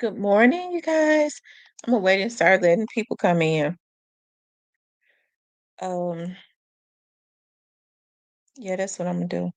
Good morning, you guys. I'm gonna wait and start letting people come in. Um, yeah, that's what I'm gonna do.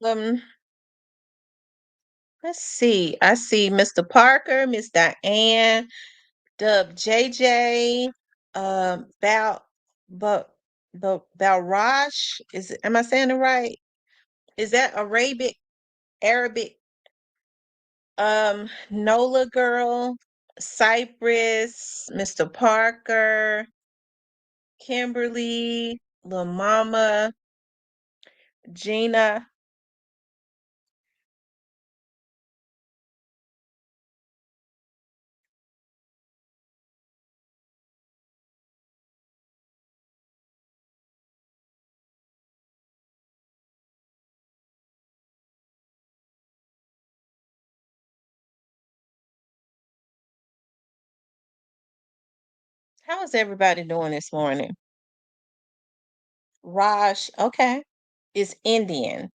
Um, let's see. I see Mr. Parker, Miss Diane, Dub JJ, but Balraj. Am I saying it right? Is that Arabic? Nola girl, Cypress, Mr. Parker, Kimberly, Lil Mama, Gina. How is everybody doing this morning? Raj, okay, is Indian.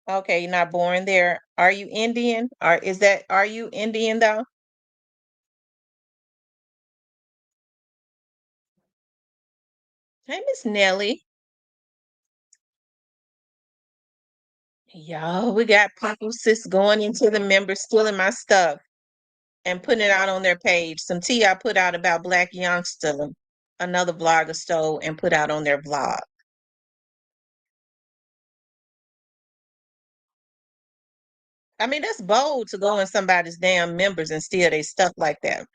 Okay, you're not born there. Are you Indian? Are you Indian though? Hey, Miss Nelly. Yo, we got people sis going into the members, stealing my stuff and putting it out on their page. Some tea I put out about Black Youngster, another vlogger stole and put out on their vlog. I mean, that's bold to go in somebody's damn members and steal their stuff like that.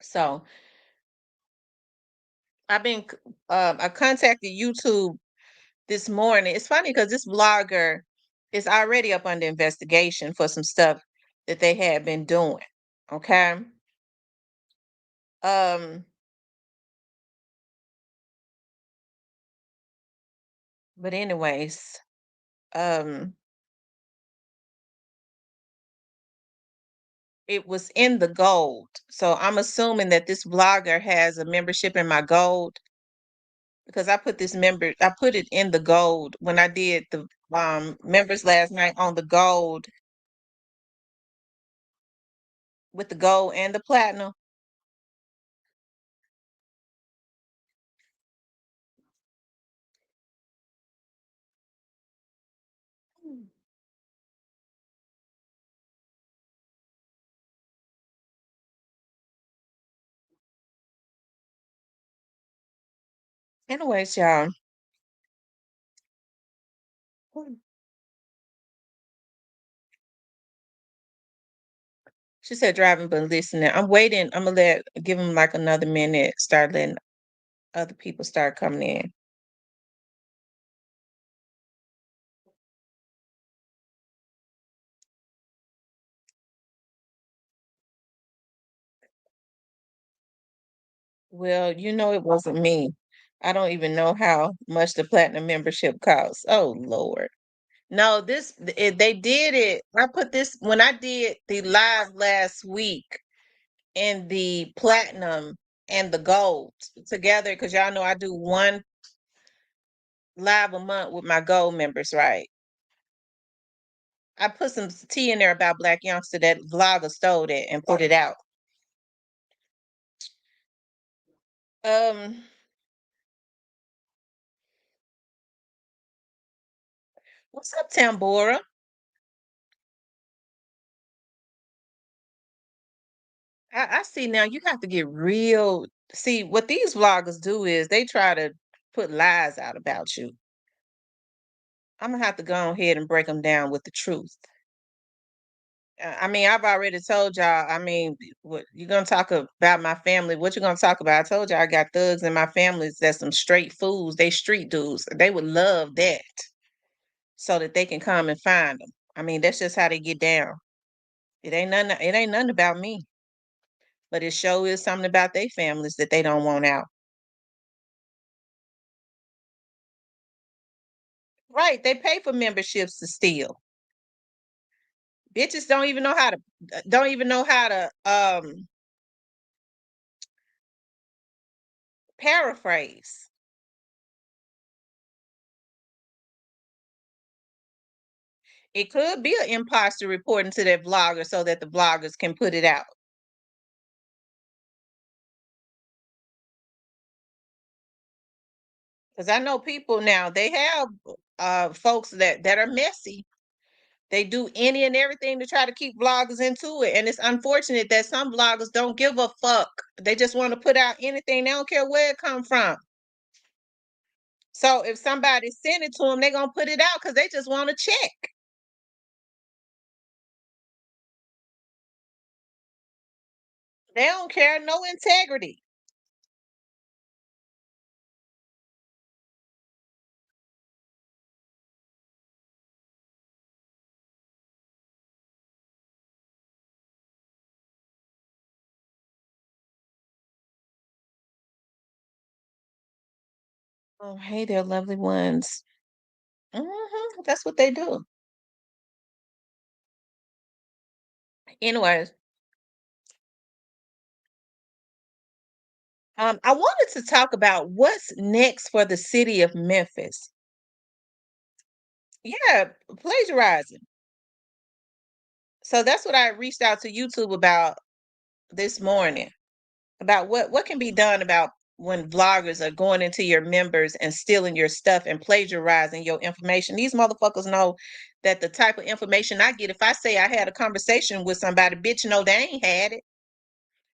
So I've been, I contacted YouTube this morning. It's funny because this blogger is already up under investigation for some stuff that they had been doing. Okay. Um, but anyways, um, it was in the gold. So I'm assuming that this blogger has a membership in my gold because I put it in the gold when I did the members last night on the gold with the gold and the platinum. Anyways, y'all. She said driving but listening. I'm waiting. I'm gonna give him like another minute, start letting other people start coming in. Well, it wasn't me. I don't even know how much the platinum membership costs. Oh Lord. No, they did it. I put this when I did the live last week in the platinum and the gold together because y'all know I do one live a month with my gold members, right? I put some tea in there about Black Youngster. That vlogger stole it and put it out. Um, what's up, Tambora? I see now you have to get real. See, what these vloggers do is they try to put lies out about you. I'm gonna have to go ahead and break them down with the truth. I mean, I've already told y'all. I mean, what you gonna talk about my family? What you gonna talk about? I told y'all I got thugs in my family that's some straight fools. They street dudes. They would love that so that they can come and find them. I mean, that's just how they get down. It ain't nothing. It ain't nothing about me, but it sure is something about their families that they don't want out. Right? They pay for memberships to steal. Bitches don't even know how to paraphrase. It could be an imposter reporting to their vlogger so that the vloggers can put it out. Because I know people now, they have folks that are messy. They do any and everything to try to keep vloggers into it. And it's unfortunate that some vloggers don't give a fuck. They just want to put out anything. They don't care where it come from. So if somebody send it to them, they're gonna put it out because they just want to check. They don't care, no integrity. Oh, hey there, lovely ones. That's what they do. Anyways, I wanted to talk about what's next for the city of Memphis. Yeah, plagiarizing. So that's what I reached out to YouTube about this morning, about what can be done about when vloggers are going into your members and stealing your stuff and plagiarizing your information. These motherfuckers know that the type of information I get, if I say I had a conversation with somebody, bitch, no, they ain't had it.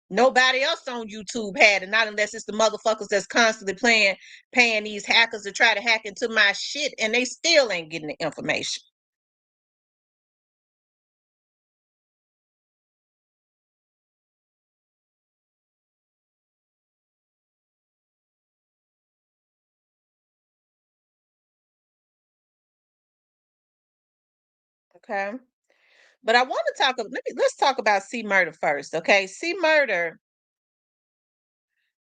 Nobody else on YouTube had it, not unless it's the motherfuckers that's constantly paying these hackers to try to hack into my shit, and they still ain't getting the information. Okay, but I want to talk. Let's talk about C Murder first. Okay, C Murder.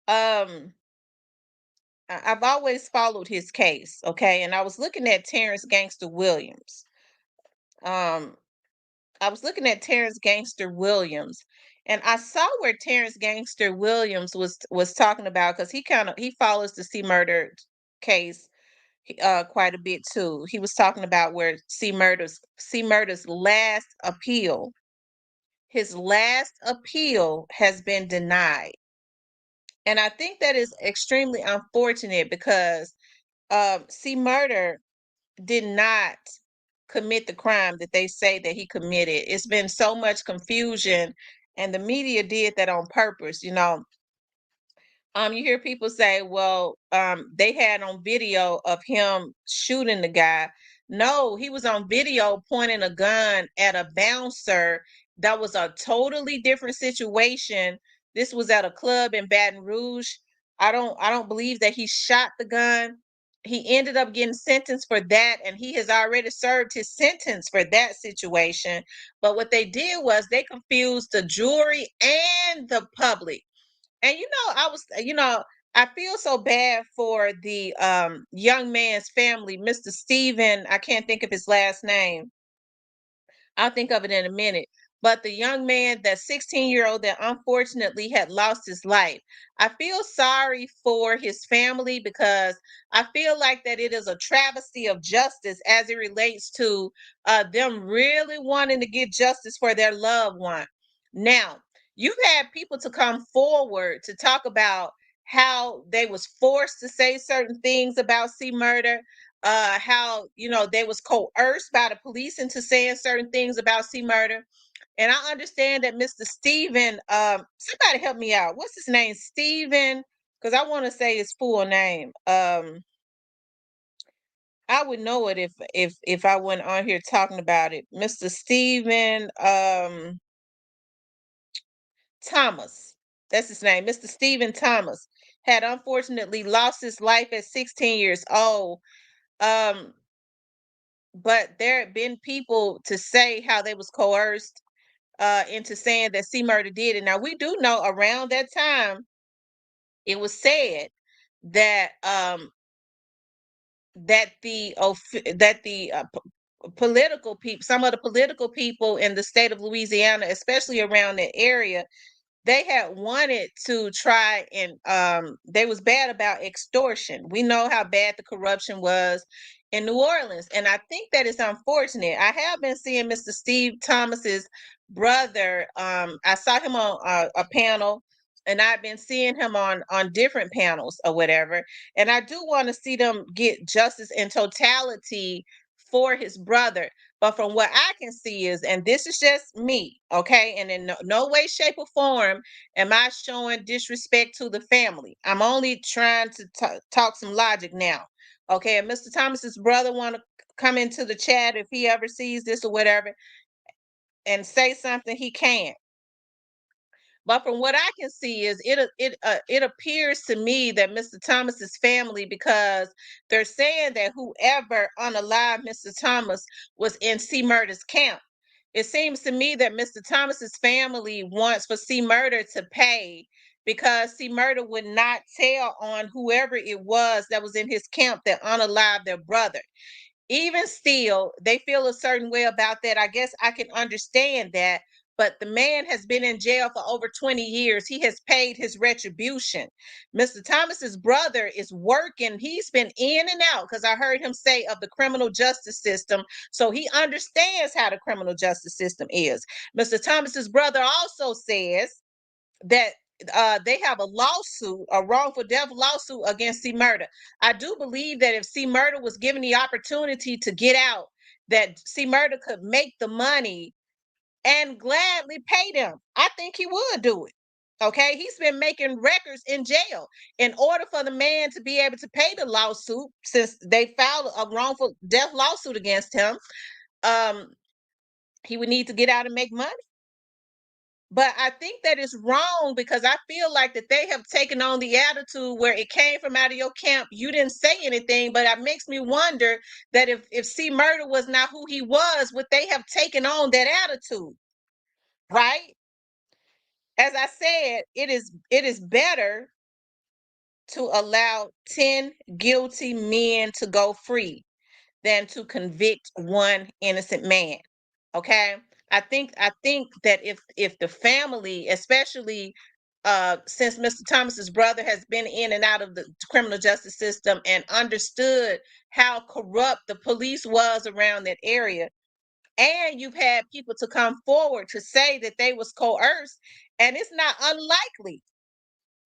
Um, I've always followed his case. Okay, and I was looking at Terrence Gangster Williams. Um, I was looking at Terrence Gangster Williams, and I saw where Terrence Gangster Williams was talking about, because he follows the C Murder case quite a bit too. He was talking about where C Murder's last appeal, his last appeal has been denied, and I think that is extremely unfortunate because C Murder did not commit the crime that they say that he committed. It's been so much confusion, and the media did that on purpose. You hear people say, well, they had on video of him shooting the guy. No, he was on video pointing a gun at a bouncer. That was a totally different situation. This was at a club in Baton Rouge. I don't believe that he shot the gun. He ended up getting sentenced for that, and he has already served his sentence for that situation. But what they did was they confused the jury and the public. And I feel so bad for the young man's family, Mr. Steven. I can't think of his last name. I'll think of it in a minute. But the young man, that 16-year-old that unfortunately had lost his life, I feel sorry for his family because I feel like that it is a travesty of justice as it relates to them really wanting to get justice for their loved one. Now, you've had people to come forward to talk about how they was forced to say certain things about C Murder, how they was coerced by the police into saying certain things about C Murder. And I understand that Mr. Steven, somebody help me out. What's his name? Steven, because I want to say his full name. I would know it if I went on here talking about it. Mr. Steven Thomas. That's his name. Mr. Steven Thomas had unfortunately lost his life at 16 years old. Um, but there had been people to say how they was coerced into saying that C Murder did it. Now we do know around that time it was said that political people, some of the political people in the state of Louisiana, especially around that area, they had wanted to try and they was bad about extortion. We know how bad the corruption was in New Orleans, and I think that is unfortunate. I have been seeing Mr. Steve Thomas's brother. I saw him on a panel, and I've been seeing him on different panels or whatever, and I do want to see them get justice in totality for his brother. But from what I can see is, and this is just me, okay, and in no way, shape, or form am I showing disrespect to the family. I'm only trying to talk some logic now, okay? And Mr. Thomas's brother want to come into the chat if he ever sees this or whatever and say something, he can. But from what I can see is it appears to me that Mr. Thomas's family, because they're saying that whoever unalived Mr. Thomas was in C Murder's camp. It seems to me that Mr. Thomas's family wants for C Murder to pay because C Murder would not tell on whoever it was that was in his camp that unalived their brother. Even still, they feel a certain way about that. I guess I can understand that. But the man has been in jail for over 20 years. He has paid his retribution. Mr. Thomas's brother is working. He's been in and out because I heard him say of the criminal justice system. So he understands how the criminal justice system is. Mr. Thomas's brother also says that they have a lawsuit, a wrongful death lawsuit against C Murder. I do believe that if C Murder was given the opportunity to get out, that C Murder could make the money and gladly pay them. I think he would do it. Okay, he's been making records in jail. In order for the man to be able to pay the lawsuit, since they filed a wrongful death lawsuit against him, um, he would need to get out and make money. But I think that is wrong because I feel like that they have taken on the attitude where it came from out of your camp. You didn't say anything, but it makes me wonder that if C Murder was not who he was, would they have taken on that attitude? Right? As I said, it is better to allow 10 guilty men to go free than to convict one innocent man. Okay? I think that if the family, especially since Mr. Thomas's brother has been in and out of the criminal justice system and understood how corrupt the police was around that area, and you've had people to come forward to say that they was coerced, and it's not unlikely,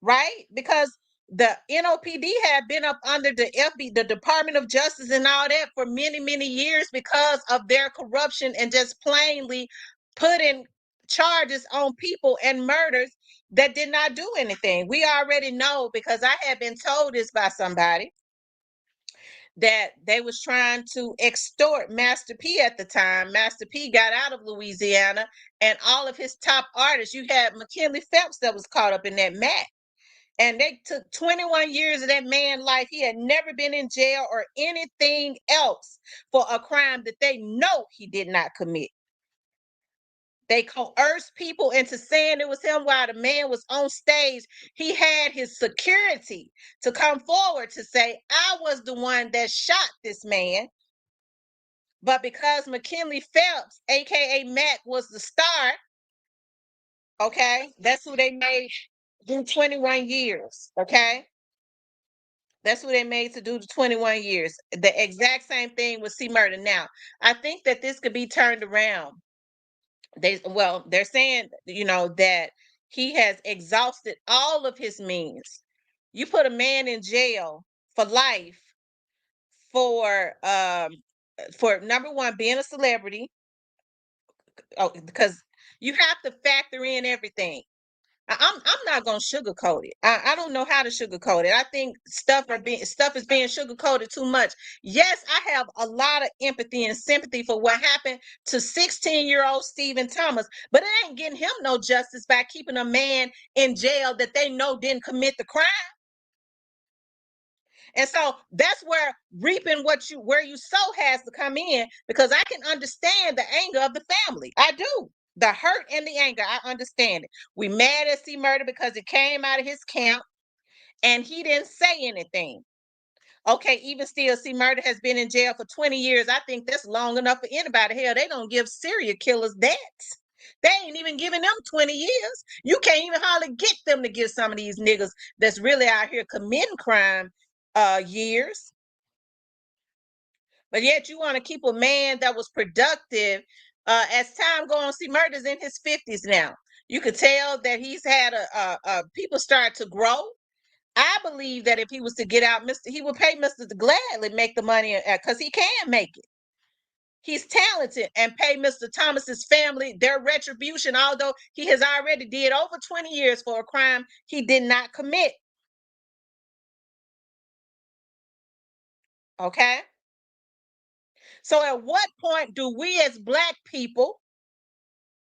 right? Because the NOPD had been up under the the Department of Justice and all that for many, many years because of their corruption and just plainly putting charges on people and murders that did not do anything. We already know because I had been told this by somebody that they was trying to extort Master P at the time. Master P got out of Louisiana and all of his top artists. You had McKinley Phelps that was caught up in that mess. And they took 21 years of that man's life. He had never been in jail or anything else for a crime that they know he did not commit. They coerced people into saying it was him while the man was on stage. He had his security to come forward to say, I was the one that shot this man. But because McKinley Phelps, aka Mac, was the star, okay, that's who they made do 21 years. Okay. That's who they made to do the 21 years. The exact same thing with C Murder. Now, I think that this could be turned around. They're saying, that he has exhausted all of his means. You put a man in jail for life for number one, being a celebrity. Oh, because You have to factor in everything. I'm not gonna sugarcoat it. I don't know how to sugarcoat it. I think stuff is being sugarcoated too much. Yes, I have a lot of empathy and sympathy for what happened to 16-year-old Stephen Thomas, but it ain't getting him no justice by keeping a man in jail that they know didn't commit the crime. And so that's where reaping where you sow has to come in, because I can understand the anger of the family. I do. The hurt and the anger, I understand it. We mad at C Murder because it came out of his camp and he didn't say anything. Okay, even still, C Murder has been in jail for 20 years. I think that's long enough for anybody. Hell, they don't give serial killers that. They ain't even giving them 20 years. You can't even hardly get them to give some of these niggas that's really out here committing crime years. But yet you want to keep a man that was productive. As time goes on, see, Murder's in his 50s now. You could tell that he's had people start to grow. I believe that if he was to get out, he would pay Mr. to gladly make the money because he can make it. He's talented, and pay Mr. Thomas's family their retribution, although he has already did over 20 years for a crime he did not commit. Okay? So at what point do we as Black people,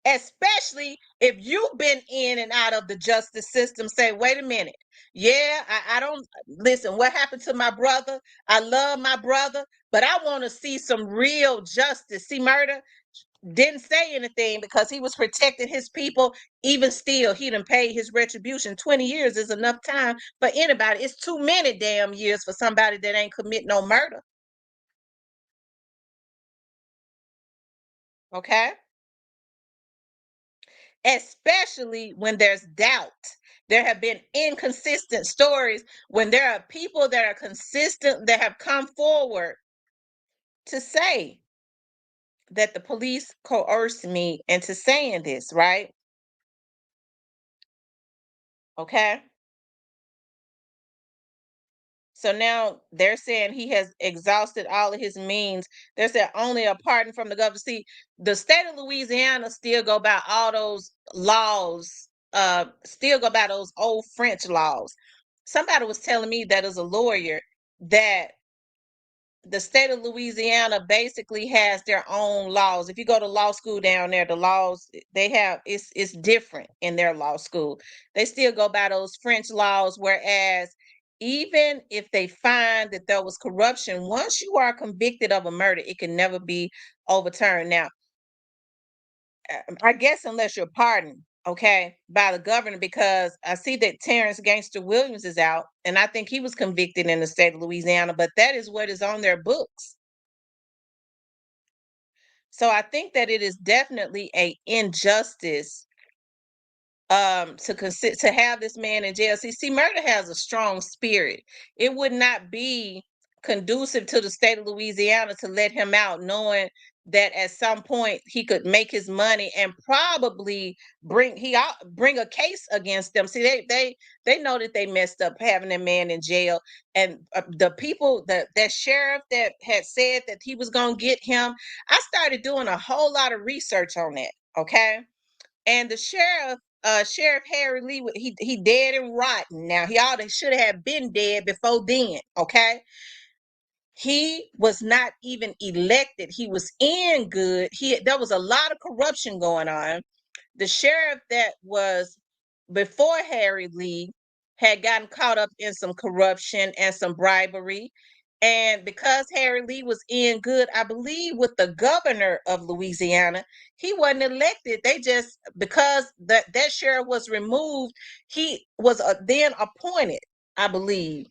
especially if you've been in and out of the justice system, say, wait a minute, yeah, I don't listen, what happened to my brother? I love my brother, but I want to see some real justice. See, Murder didn't say anything because he was protecting his people. Even still, he done paid his retribution. 20 years is enough time for anybody. It's too many damn years for somebody that ain't commit no murder. Okay? Especially when there's doubt. There have been inconsistent stories when there are people that are consistent that have come forward to say that the police coerced me into saying this, right? Okay. So now they're saying he has exhausted all of his means. They're saying only a pardon from the governor. See, the state of Louisiana still go by all those laws, still go by those old French laws. Somebody was telling me that as a lawyer that the state of Louisiana basically has their own laws. If you go to law school down there, the laws they have it's different in their law school. They still go by those French laws, whereas even if they find that there was corruption, once you are convicted of a murder, it can never be overturned. Now, I guess unless you're pardoned, okay, by the governor, because I see that Terrence Gangster Williams is out, and I think he was convicted in the state of Louisiana, but that is what is on their books. So I think that it is definitely a injustice to have this man in jail. See, Murder has a strong spirit. It would not be conducive to the state of Louisiana to let him out, knowing that at some point he could make his money and probably bring a case against them. See, they know that they messed up having that man in jail, and the people that sheriff that had said that he was gonna get him. I started doing a whole lot of research on that. Okay, and the Sheriff Harry Lee, he dead and rotten now. He ought to should have been dead before then. Okay, he was not even elected. He was in good. There was a lot of corruption going on. The sheriff that was before Harry Lee had gotten caught up in some corruption and some bribery. And because Harry Lee was in good, I believe, with the governor of Louisiana, he wasn't elected. They just, because that sheriff was removed, he was then appointed, I believe,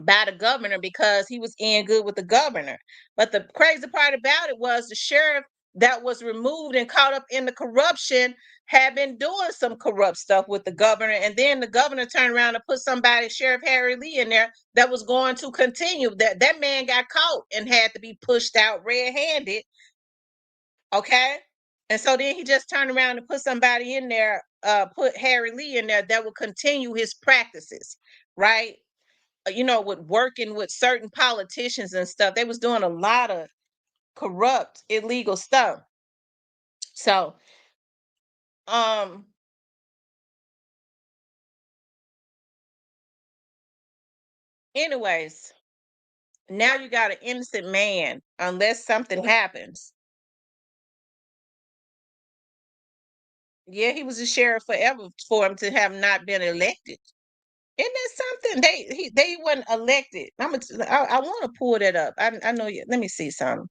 by the governor because he was in good with the governor. But the crazy part about it was the sheriff that was removed and caught up in the corruption had been doing some corrupt stuff with the governor. And then the governor turned around and put somebody, Sheriff Harry Lee, in there that was going to continue. That man got caught and had to be pushed out red-handed. Okay. And so then he just turned around and put somebody in there, put Harry Lee in there that would continue his practices, right? With working with certain politicians and stuff. They was doing a lot of corrupt, illegal stuff. So Um. Anyways, now you got an innocent man, unless something happens. Yeah, he was a sheriff forever for him to have not been elected. Isn't that something? They wasn't elected. I want to pull that up. I know you. Let me see something.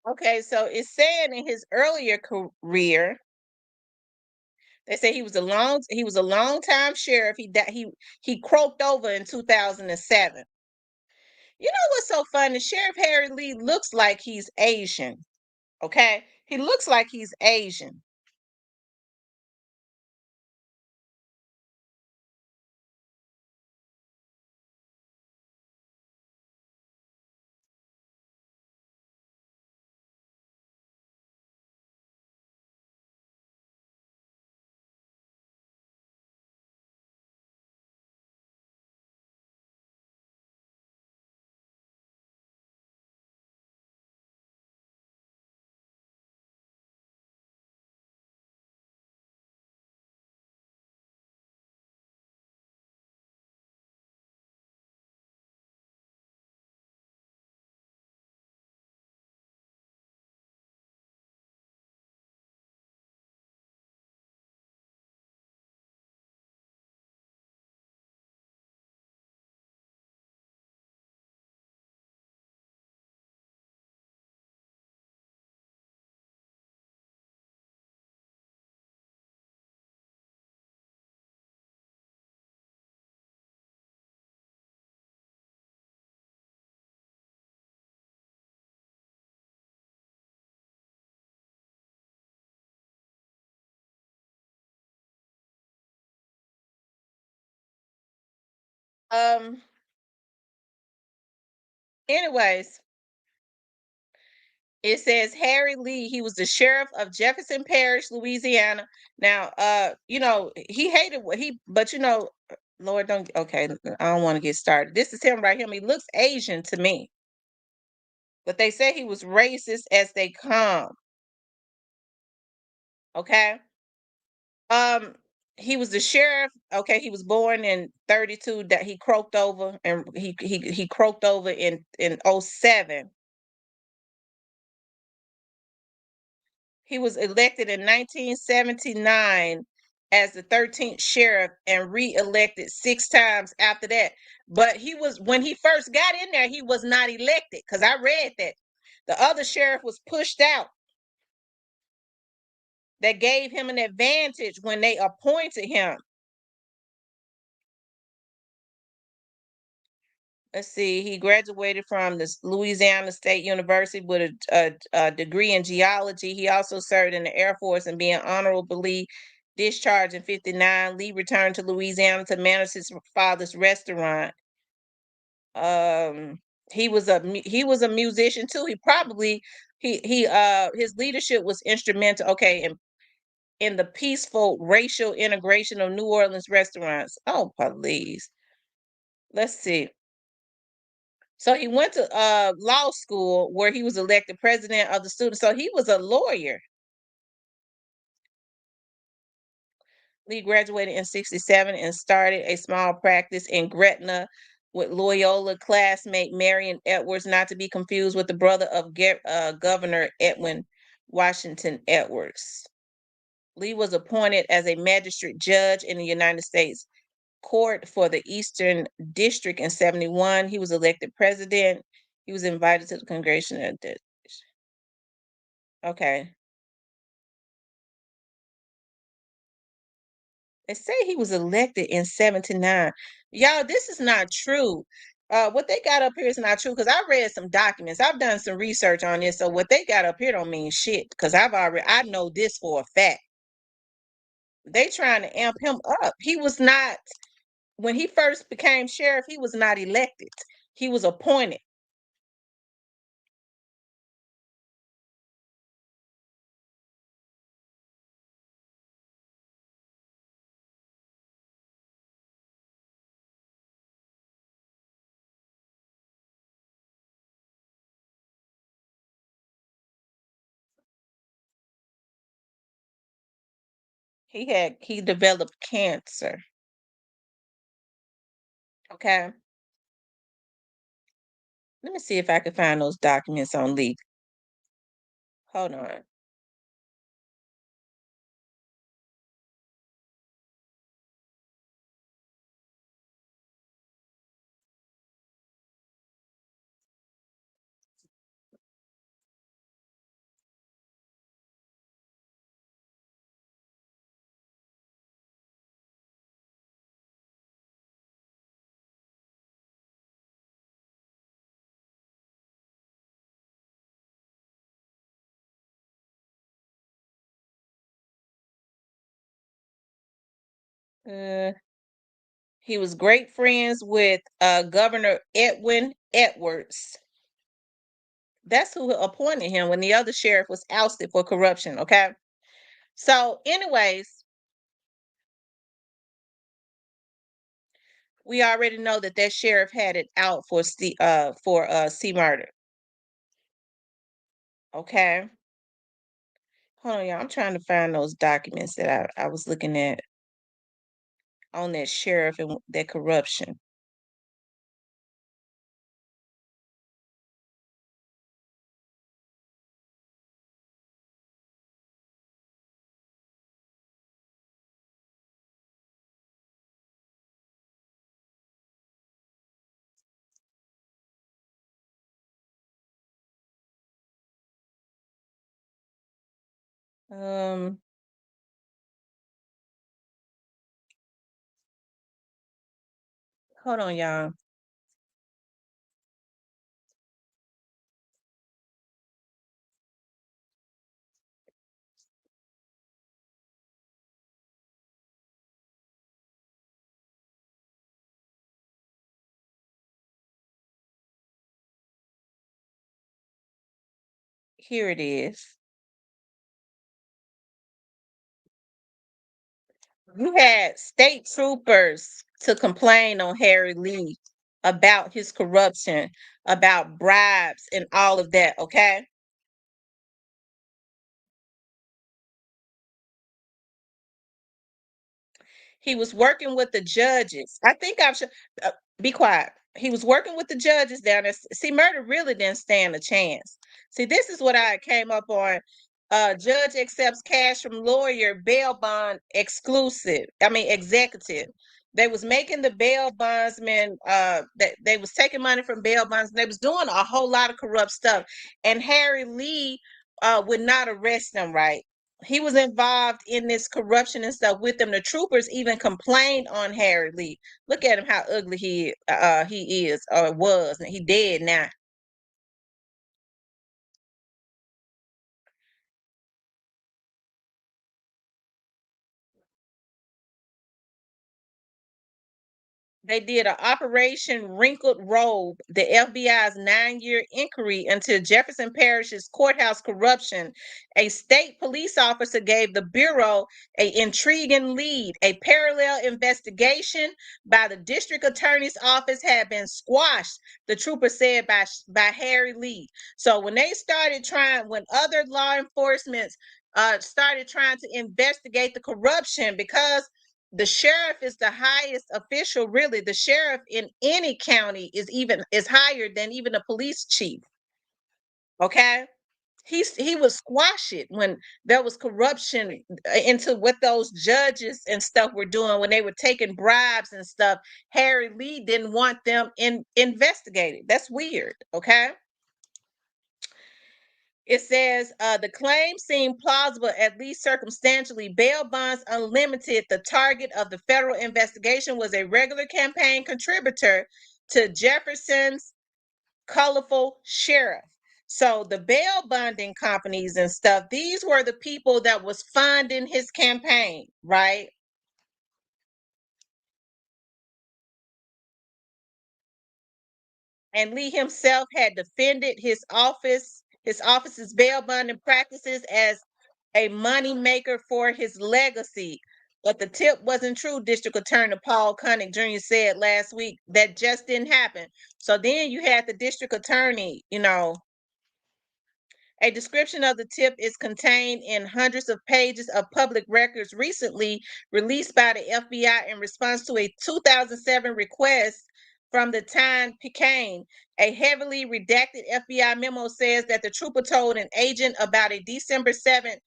Okay, so it's saying in his earlier career, they say he was a long time sheriff. He croaked over in 2007. You know what's so funny? Sheriff Harry Lee looks like he's Asian. Okay, he looks like he's Asian. Um. Anyways, it says Harry Lee. He was the sheriff of Jefferson Parish, Louisiana. Now, he hated what he, but Lord, don't. Okay, I don't want to get started. This is him right here. He looks Asian to me, but they say he was racist as they come. Okay. Um, he was the sheriff. Okay, he was born in 32. That he croaked over, and he croaked over in '07. He was elected in 1979 as the 13th sheriff and re-elected six times after that. But when he first got in there, he was not elected because I read that the other sheriff was pushed out. That gave him an advantage when they appointed him. Let's see, he graduated from the Louisiana State University with a degree in geology. He also served in the Air Force and being honorably discharged in '59. Lee returned to Louisiana to manage his father's restaurant. Um, he was a musician too. He probably he his leadership was instrumental. Okay, in the peaceful racial integration of New Orleans restaurants. Oh, please. Let's see. So he went to law school where he was elected president of the student. So he was a lawyer. Lee graduated in '67 and started a small practice in Gretna with Loyola classmate Marion Edwards, not to be confused with the brother of Governor Edwin Washington Edwards. Lee was appointed as a magistrate judge in the United States Court for the Eastern District in '71. He was elected president. He was invited to the congressional. Okay. They say he was elected in '79. Y'all, this is not true. What they got up here is not true because I read some documents. I've done some research on this. So what they got up here don't mean shit because I know this for a fact. They trying to amp him up. He was not when he first became sheriff, he was not elected. He was appointed. He developed cancer. Okay. Let me see if I can find those documents on leak. Hold on. Uh, he was great friends with Governor Edwin Edwards. That's who appointed him when the other sheriff was ousted for corruption. Okay. So, anyways, we already know that that sheriff had it out for C murder. Okay. Hold on, y'all. I'm trying to find those documents that I was looking at on that sheriff and that corruption. Um, Hold on, y'all. Here it is. You had state troopers to complain on Harry Lee about his corruption, about bribes and all of that, okay? He was working with the judges. I think I should be quiet. He was working with the judges down there. See, murder really didn't stand a chance. See, this is what I came up on. Judge accepts cash from lawyer, bail bond exclusive. I mean, executive. They was making the bail bondsmen. They was taking money from bail bonds. They was doing a whole lot of corrupt stuff. And Harry Lee would not arrest them. Right? He was involved in this corruption and stuff with them. The troopers even complained on Harry Lee. Look at him, how ugly he is or was. And he dead now. They did an Operation Wrinkled Robe, the FBI's 9-year inquiry into Jefferson Parish's courthouse corruption. A state police officer gave the Bureau an intriguing lead. A parallel investigation by the district attorney's office had been squashed, the trooper said by Harry Lee. So when they started trying, when other law enforcement started trying to investigate the corruption, because the sheriff is the highest official, really. The sheriff in any county is higher than even the police chief. Okay. He would squash it when there was corruption into what those judges and stuff were doing when they were taking bribes and stuff. Harry Lee didn't want them investigated. That's weird. Okay. It says the claim seemed plausible, at least circumstantially. Bail Bonds Unlimited, the target of the federal investigation, was a regular campaign contributor to Jefferson's colorful sheriff. So the bail bonding companies and stuff, these were the people that was funding his campaign, right? And Lee himself had defended his office's bail bonding practices as a money maker for his legacy. But the tip wasn't true, District Attorney Paul Koenig Jr. said last week. That just didn't happen. So then you had the district attorney, a description of the tip is contained in hundreds of pages of public records recently released by the FBI in response to a 2007 request from the Time Picayune. A heavily redacted FBI memo says that the trooper told an agent about a December 7th,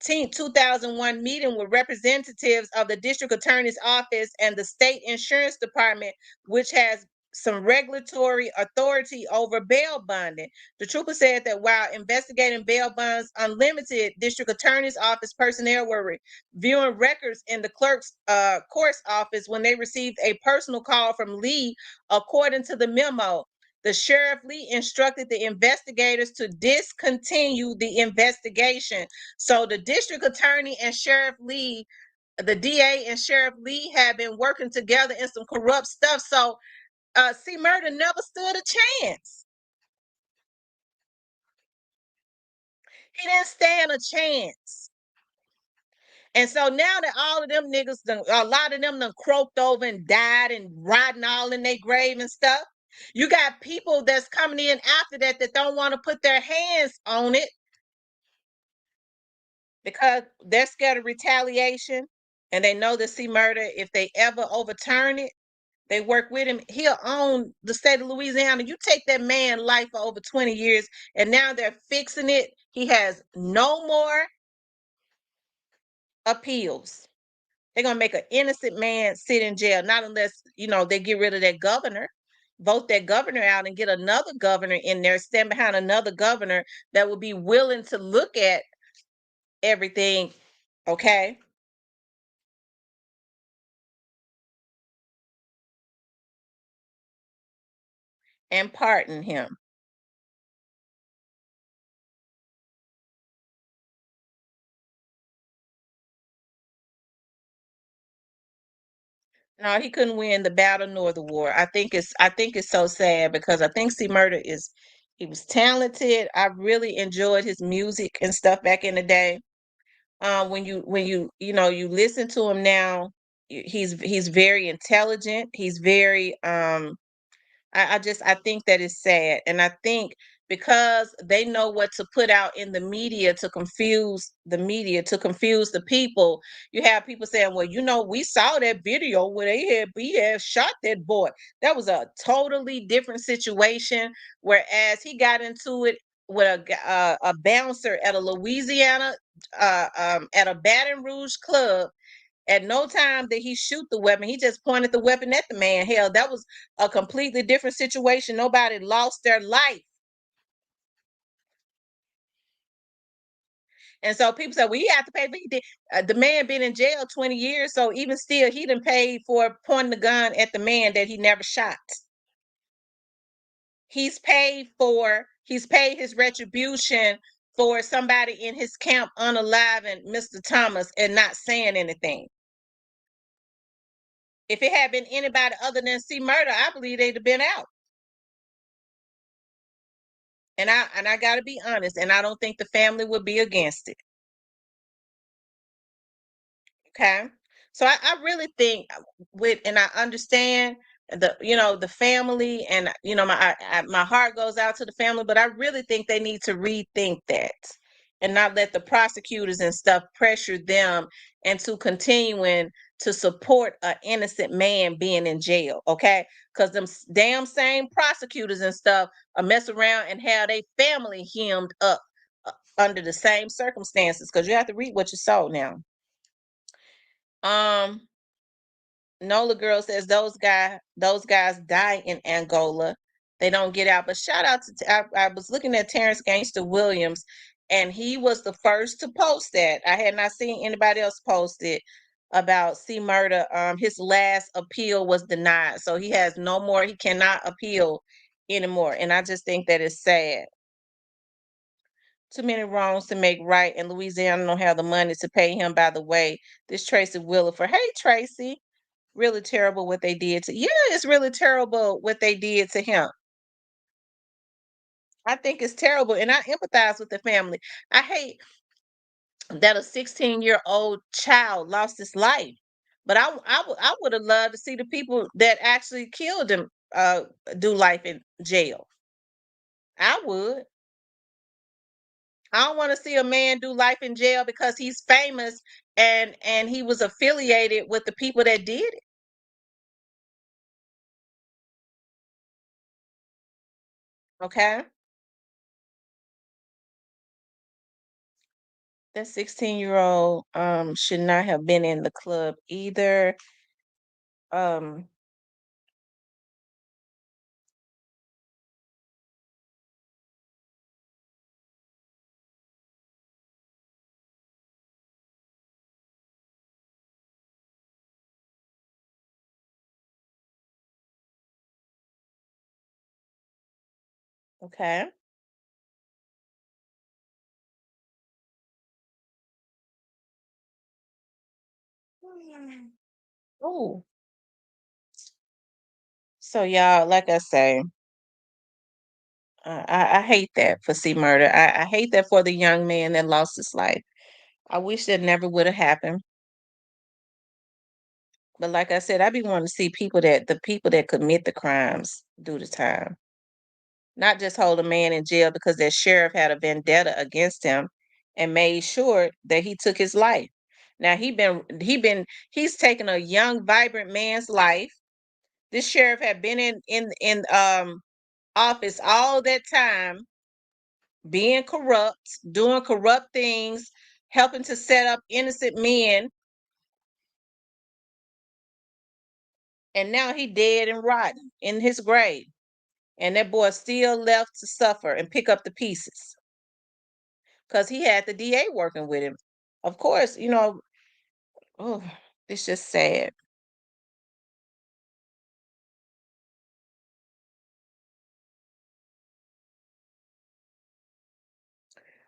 2001 meeting with representatives of the district attorney's office and the state insurance department, which has some regulatory authority over bail bonding. The trooper said that while investigating bail bonds unlimited, district attorney's office personnel were reviewing records in the clerk's court's office when they received a personal call from Lee, according to the memo. The sheriff Lee instructed the investigators to discontinue the investigation. So the district attorney and Sheriff Lee, the DA and Sheriff Lee have been working together in some corrupt stuff. So C. Murder never stood a chance. He didn't stand a chance. And so now that all of them niggas, a lot of them done croaked over and died and rotting all in their grave and stuff, you got people that's coming in after that don't want to put their hands on it because they're scared of retaliation. And they know that C. Murder, if they ever overturn it, they work with him, he'll own the state of Louisiana. You take that man life for over 20 years, and now they're fixing it. He has no more appeals. They're gonna make an innocent man sit in jail, not unless they get rid of that governor, vote that governor out, and get another governor in there, stand behind another governor that will be willing to look at everything. Okay. And pardon him. No, he couldn't win the battle nor the war. I think it's so sad because I think C Murder he was talented. I really enjoyed his music and stuff back in the day. When you listen to him now, he's very intelligent. He's very I think that is sad. And I think because they know what to put out in the media to confuse the people, you have people saying, well, we saw that video where he had shot that boy. That was a totally different situation. Whereas he got into it with a bouncer at a Louisiana, at a Baton Rouge club. At no time did he shoot the weapon. He just pointed the weapon at the man. Hell, that was a completely different situation. Nobody lost their life. And so people say, well, he had to pay. But he did. The man been in jail 20 years. So even still, he didn't pay for pointing the gun at the man that he never shot. He's paid his retribution for somebody in his camp unaliving Mr. Thomas and not saying anything. If it had been anybody other than C Murder, I believe they'd have been out. And I got to be honest, and I don't think the family would be against it. Okay. So I really think and I understand the family, and my heart goes out to the family, but I really think they need to rethink that and not let the prosecutors and stuff pressure them into continuing to support an innocent man being in jail. Okay. Because them damn same prosecutors and stuff are mess around and have their family hemmed up under the same circumstances, because you have to read what you saw now. Um, Nola girl says those guys die in Angola. They don't get out. But shout out to I was looking at Terrence Gangster Williams, and he was the first to post that. I had not seen anybody else post it. about C Murder. His last appeal was denied, so he has no more. He cannot appeal anymore, and I just think that is sad. Too many wrongs to make right, and Louisiana don't have the money to pay him. By the way, this Tracy Williford. Hey, Tracy. Really terrible what they did to. Yeah, it's really terrible what they did to him. I think it's terrible, and I empathize with the family. I hate that a 16-year-old child lost his life. But I would have loved to see the people that actually killed him do life in jail. I would. I don't want to see a man do life in jail because he's famous and he was affiliated with the people that did it. Okay? That 16-year-old should not have been in the club either. Um okay. Oh, so y'all, like I say, I hate that for C Murder. I hate that for the young man that lost his life. I wish that never would have happened. But like I said, I be wanting to see the people that commit the crimes do the time. Not just hold a man in jail because that sheriff had a vendetta against him and made sure that he took his life. Now he's taken a young, vibrant man's life. This sheriff had been in office all that time, being corrupt, doing corrupt things, helping to set up innocent men, and now he dead and rotten in his grave. And that boy still left to suffer and pick up the pieces because he had the DA working with him. Of course, oh, it's just sad.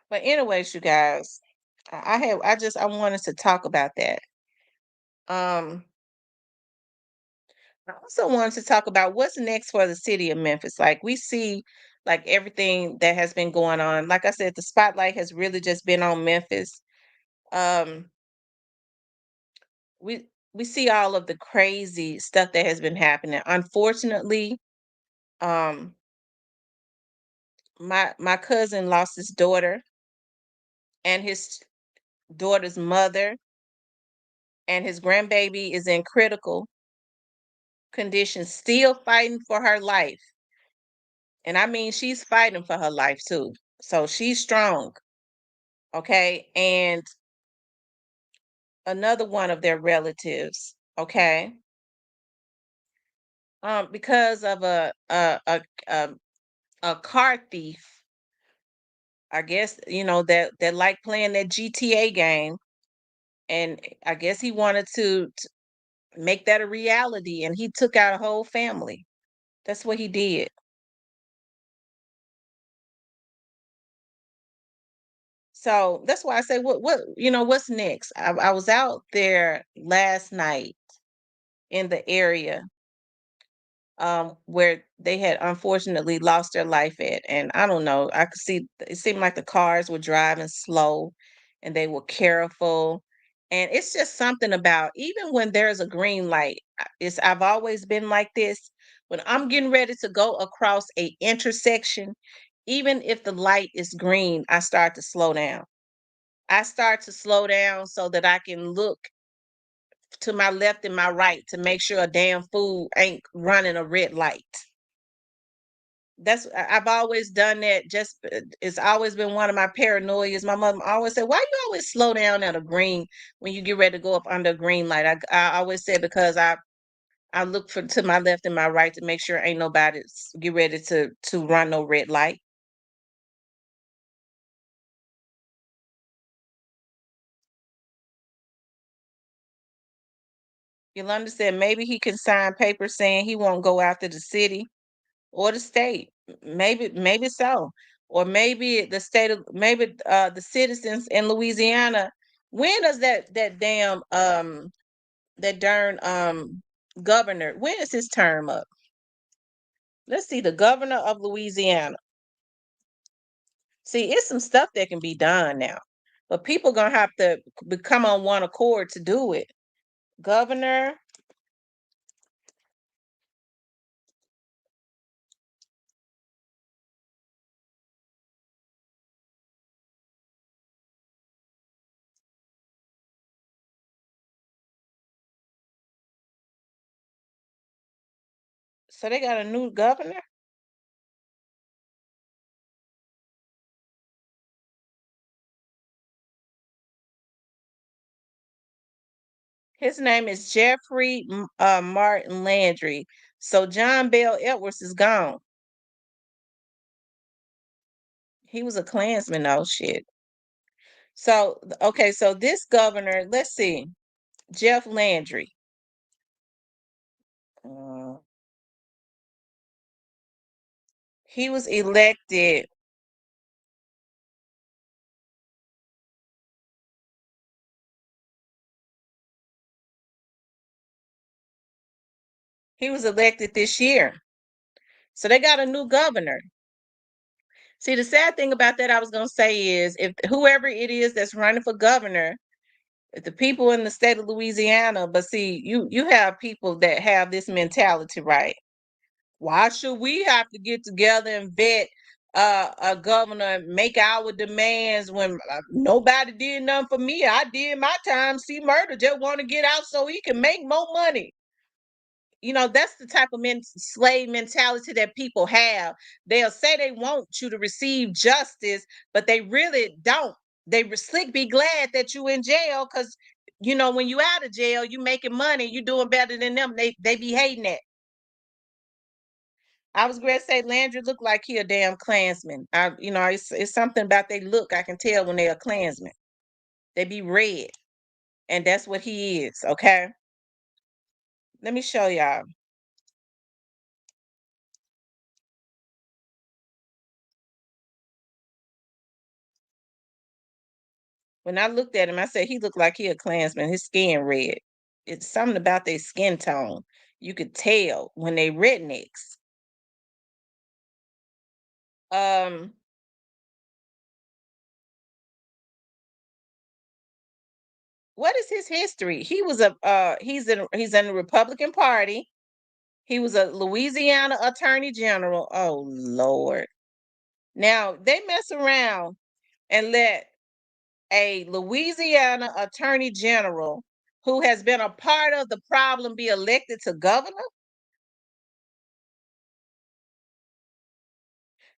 But anyways, you guys, I wanted to talk about that. Um, I also wanted to talk about what's next for the city of Memphis. Like we see like everything that has been going on. Like I said, the spotlight has really just been on Memphis. Um, we see all of the crazy stuff that has been happening. Unfortunately, um, my cousin lost his daughter and his daughter's mother, and his grandbaby is in critical condition, still fighting for her life. And I mean, she's fighting for her life too. So she's strong. Okay. And another one of their relatives, okay, because of a a car thief, I guess, that like playing that GTA game, and I guess he wanted to make that a reality, and he took out a whole family. That's what he did. So that's why I say, what's next? I was out there last night in the area where they had unfortunately lost their life at. And I don't know, I could see it seemed like the cars were driving slow and they were careful. And it's just something about even when there's a green light, I've always been like this. When I'm getting ready to go across a intersection, even if the light is green, I start to slow down. I start to slow down so that I can look to my left and my right to make sure a damn fool ain't running a red light. I've always done that. Just it's always been one of my paranoias. My mother always said, "Why you always slow down at a green when you get ready to go up under a green light?" I always said because I look to my left and my right to make sure ain't nobody get ready to run no red light. Yolanda said maybe he can sign papers saying he won't go after the city or the state. Maybe so. Or maybe the state of maybe the citizens in Louisiana. When does that damn that darn governor, when is his term up? Let's see, the governor of Louisiana. See, it's some stuff that can be done now. But people gonna have to become on one accord to do it. Governor. So they got a new governor. His name is Jeffrey Martin Landry. So John Bell Edwards is gone. He was a Klansman, oh shit. So okay, so this governor, let's see, Jeff Landry. Uh, he was elected. He was elected this year. So they got a new governor. See, the sad thing about that, I was gonna say is if whoever it is that's running for governor, if the people in the state of Louisiana, but see, you have people that have this mentality, right? Why should we have to get together and vet a governor and make our demands when nobody did nothing for me? I did my time. See, murder just want to get out so he can make more money. You know, that's the type of slave mentality that people have. They'll say they want you to receive justice, but they really don't. They slick be glad that you in jail because you know when you out of jail, you making money, you doing better than them. They be hating that. I was going to say Landry looked like he a damn Klansman. It's something about they look. I can tell when they're a Klansman. They be red, and that's what he is. Okay, let me show y'all. When I looked at him, I said he looked like he a Klansman. His skin red. It's something about their skin tone. You could tell when they rednecks. Um, what is his history? He was he's in the Republican Party. He was a Louisiana Attorney General. Oh Lord. Now they mess around and let a Louisiana Attorney General who has been a part of the problem be elected to governor.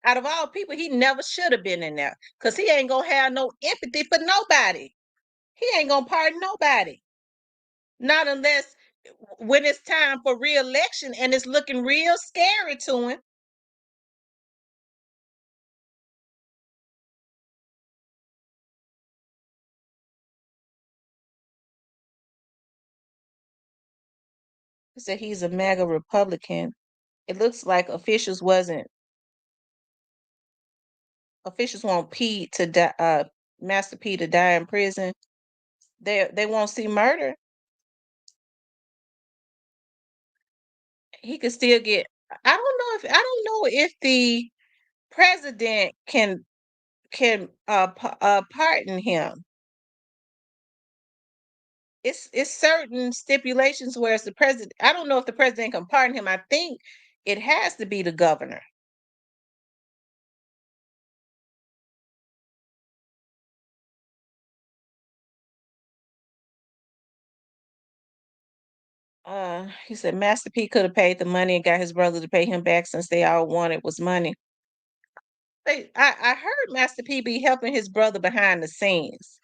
Out of all people, he never should have been in there because he ain't gonna have no empathy for nobody. He ain't gonna pardon nobody. Not unless when it's time for re-election and it's looking real scary to him. He said he's a mega Republican. It looks like officials want P to die, Master P to die in prison. They won't see murder. He could still get. I don't know if the president can pardon him. It's certain stipulations where it's the president. I don't know if the president can pardon him. I think it has to be the governor. He said Master P could have paid the money and got his brother to pay him back since they all wanted was money. I heard Master P be helping his brother behind the scenes.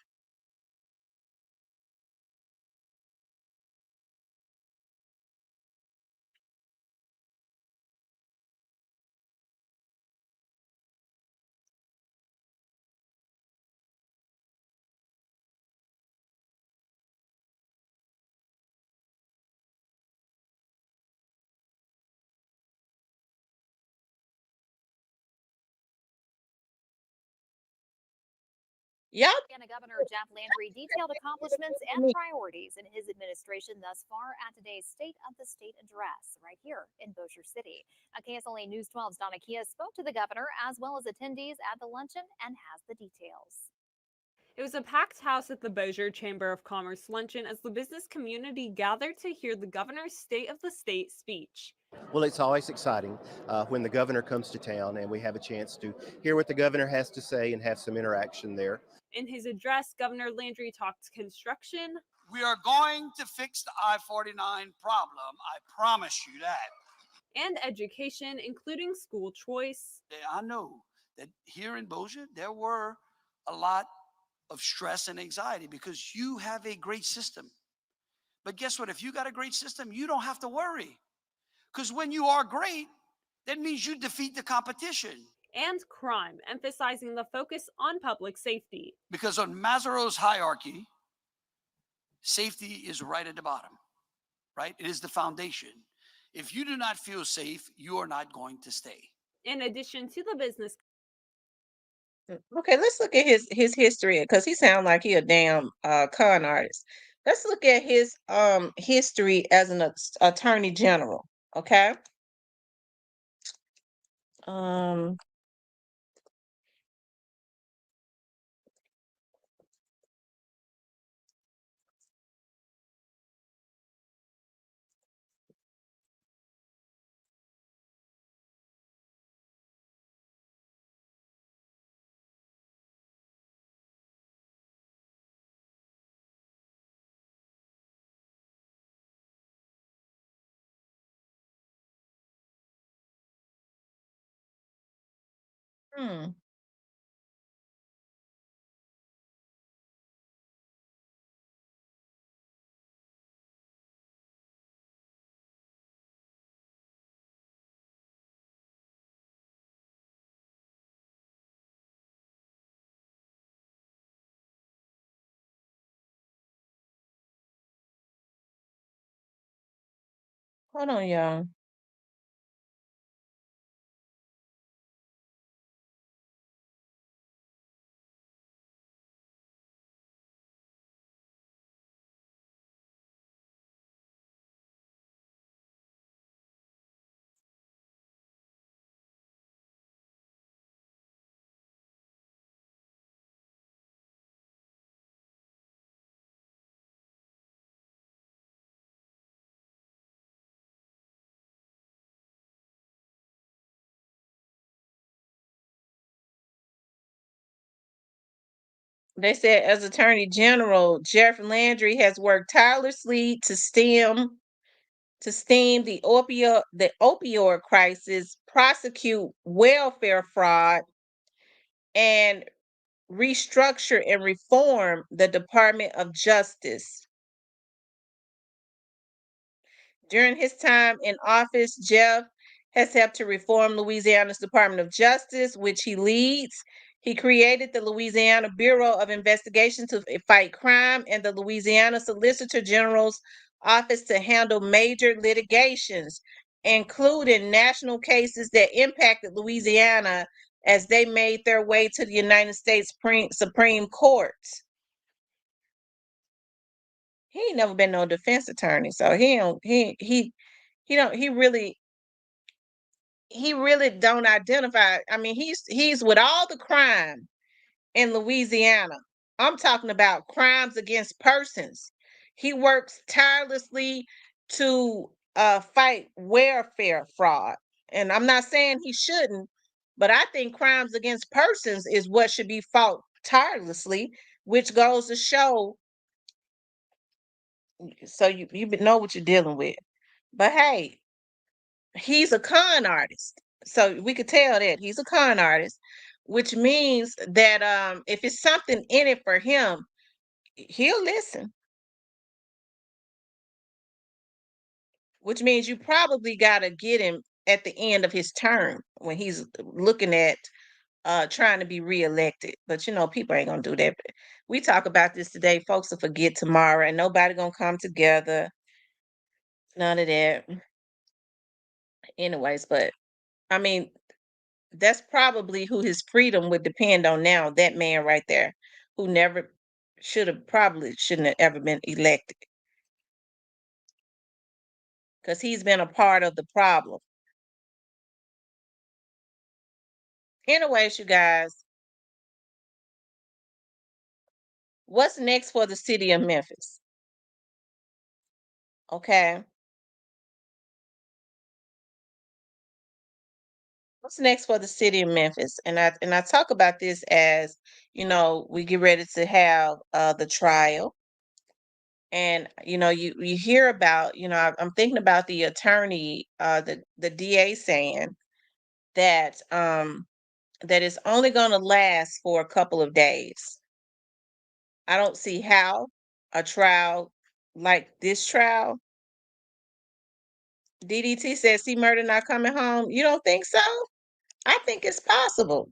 Y'all Indiana Governor Jeff Landry detailed accomplishments and me. priorities in his administration thus far at today's State of the State address right here in Bossier City. KSLA News 12's Donna Kia spoke to the governor as well as attendees at the luncheon and has the details. It was a packed house at the Bossier Chamber of Commerce luncheon as the business community gathered to hear the governor's State of the State speech. Well, it's always exciting when the governor comes to town and we have a chance to hear what the governor has to say and have some interaction there. In his address, Governor Landry talked construction. We are going to fix the I-49 problem. I promise you that. And education, including school choice. I know that here in Bossier, there were a lot of stress and anxiety because you have a great system. But guess what? If you got a great system, you don't have to worry. Because when you are great, that means you defeat the competition. And crime, emphasizing the focus on public safety. Because on Maslow's hierarchy, safety is right at the bottom, right? It is the foundation. If you do not feel safe, you are not going to stay. In addition to the business. Okay, let's look at his history because he sounds like he a damn con artist. Let's look at his history as an attorney general. Okay. Um. Hmm. Hold on, y'all. They said as Attorney General, Jeff Landry has worked tirelessly to stem the opioid crisis, prosecute welfare fraud, and restructure and reform the Department of Justice. During his time in office, Jeff has helped to reform Louisiana's Department of Justice, which he leads. He created the Louisiana Bureau of Investigation to fight crime and the Louisiana Solicitor General's office to handle major litigations, including national cases that impacted Louisiana as they made their way to the United States Supreme Court. He ain't never been no defense attorney, so he really don't identify. I mean, he's with all the crime in Louisiana. I'm talking about crimes against persons. He works tirelessly to fight welfare fraud. And I'm not saying he shouldn't, but I think crimes against persons is what should be fought tirelessly, which goes to show so you know what you're dealing with. But hey, he's a con artist. So we could tell that he's a con artist, which means that if it's something in it for him, he'll listen. Which means you probably gotta get him at the end of his term when he's looking at trying to be reelected. But you know, people ain't gonna do that. We talk about this today, folks will forget tomorrow, and nobody gonna come together. None of that. Anyways, but I mean, that's probably who his freedom would depend on now, that man right there. who never probably shouldn't have ever been elected, because he's been a part of the problem. Anyways, you guys, what's next for the city of Memphis? Okay. What's next for the city of Memphis? And I talk about this as, we get ready to have the trial. And you hear about, I'm thinking about the attorney, the DA saying that that it's only going to last for a couple of days. I don't see how a trial like this trial. DDT says C Murder not coming home. You don't think so? I think it's possible.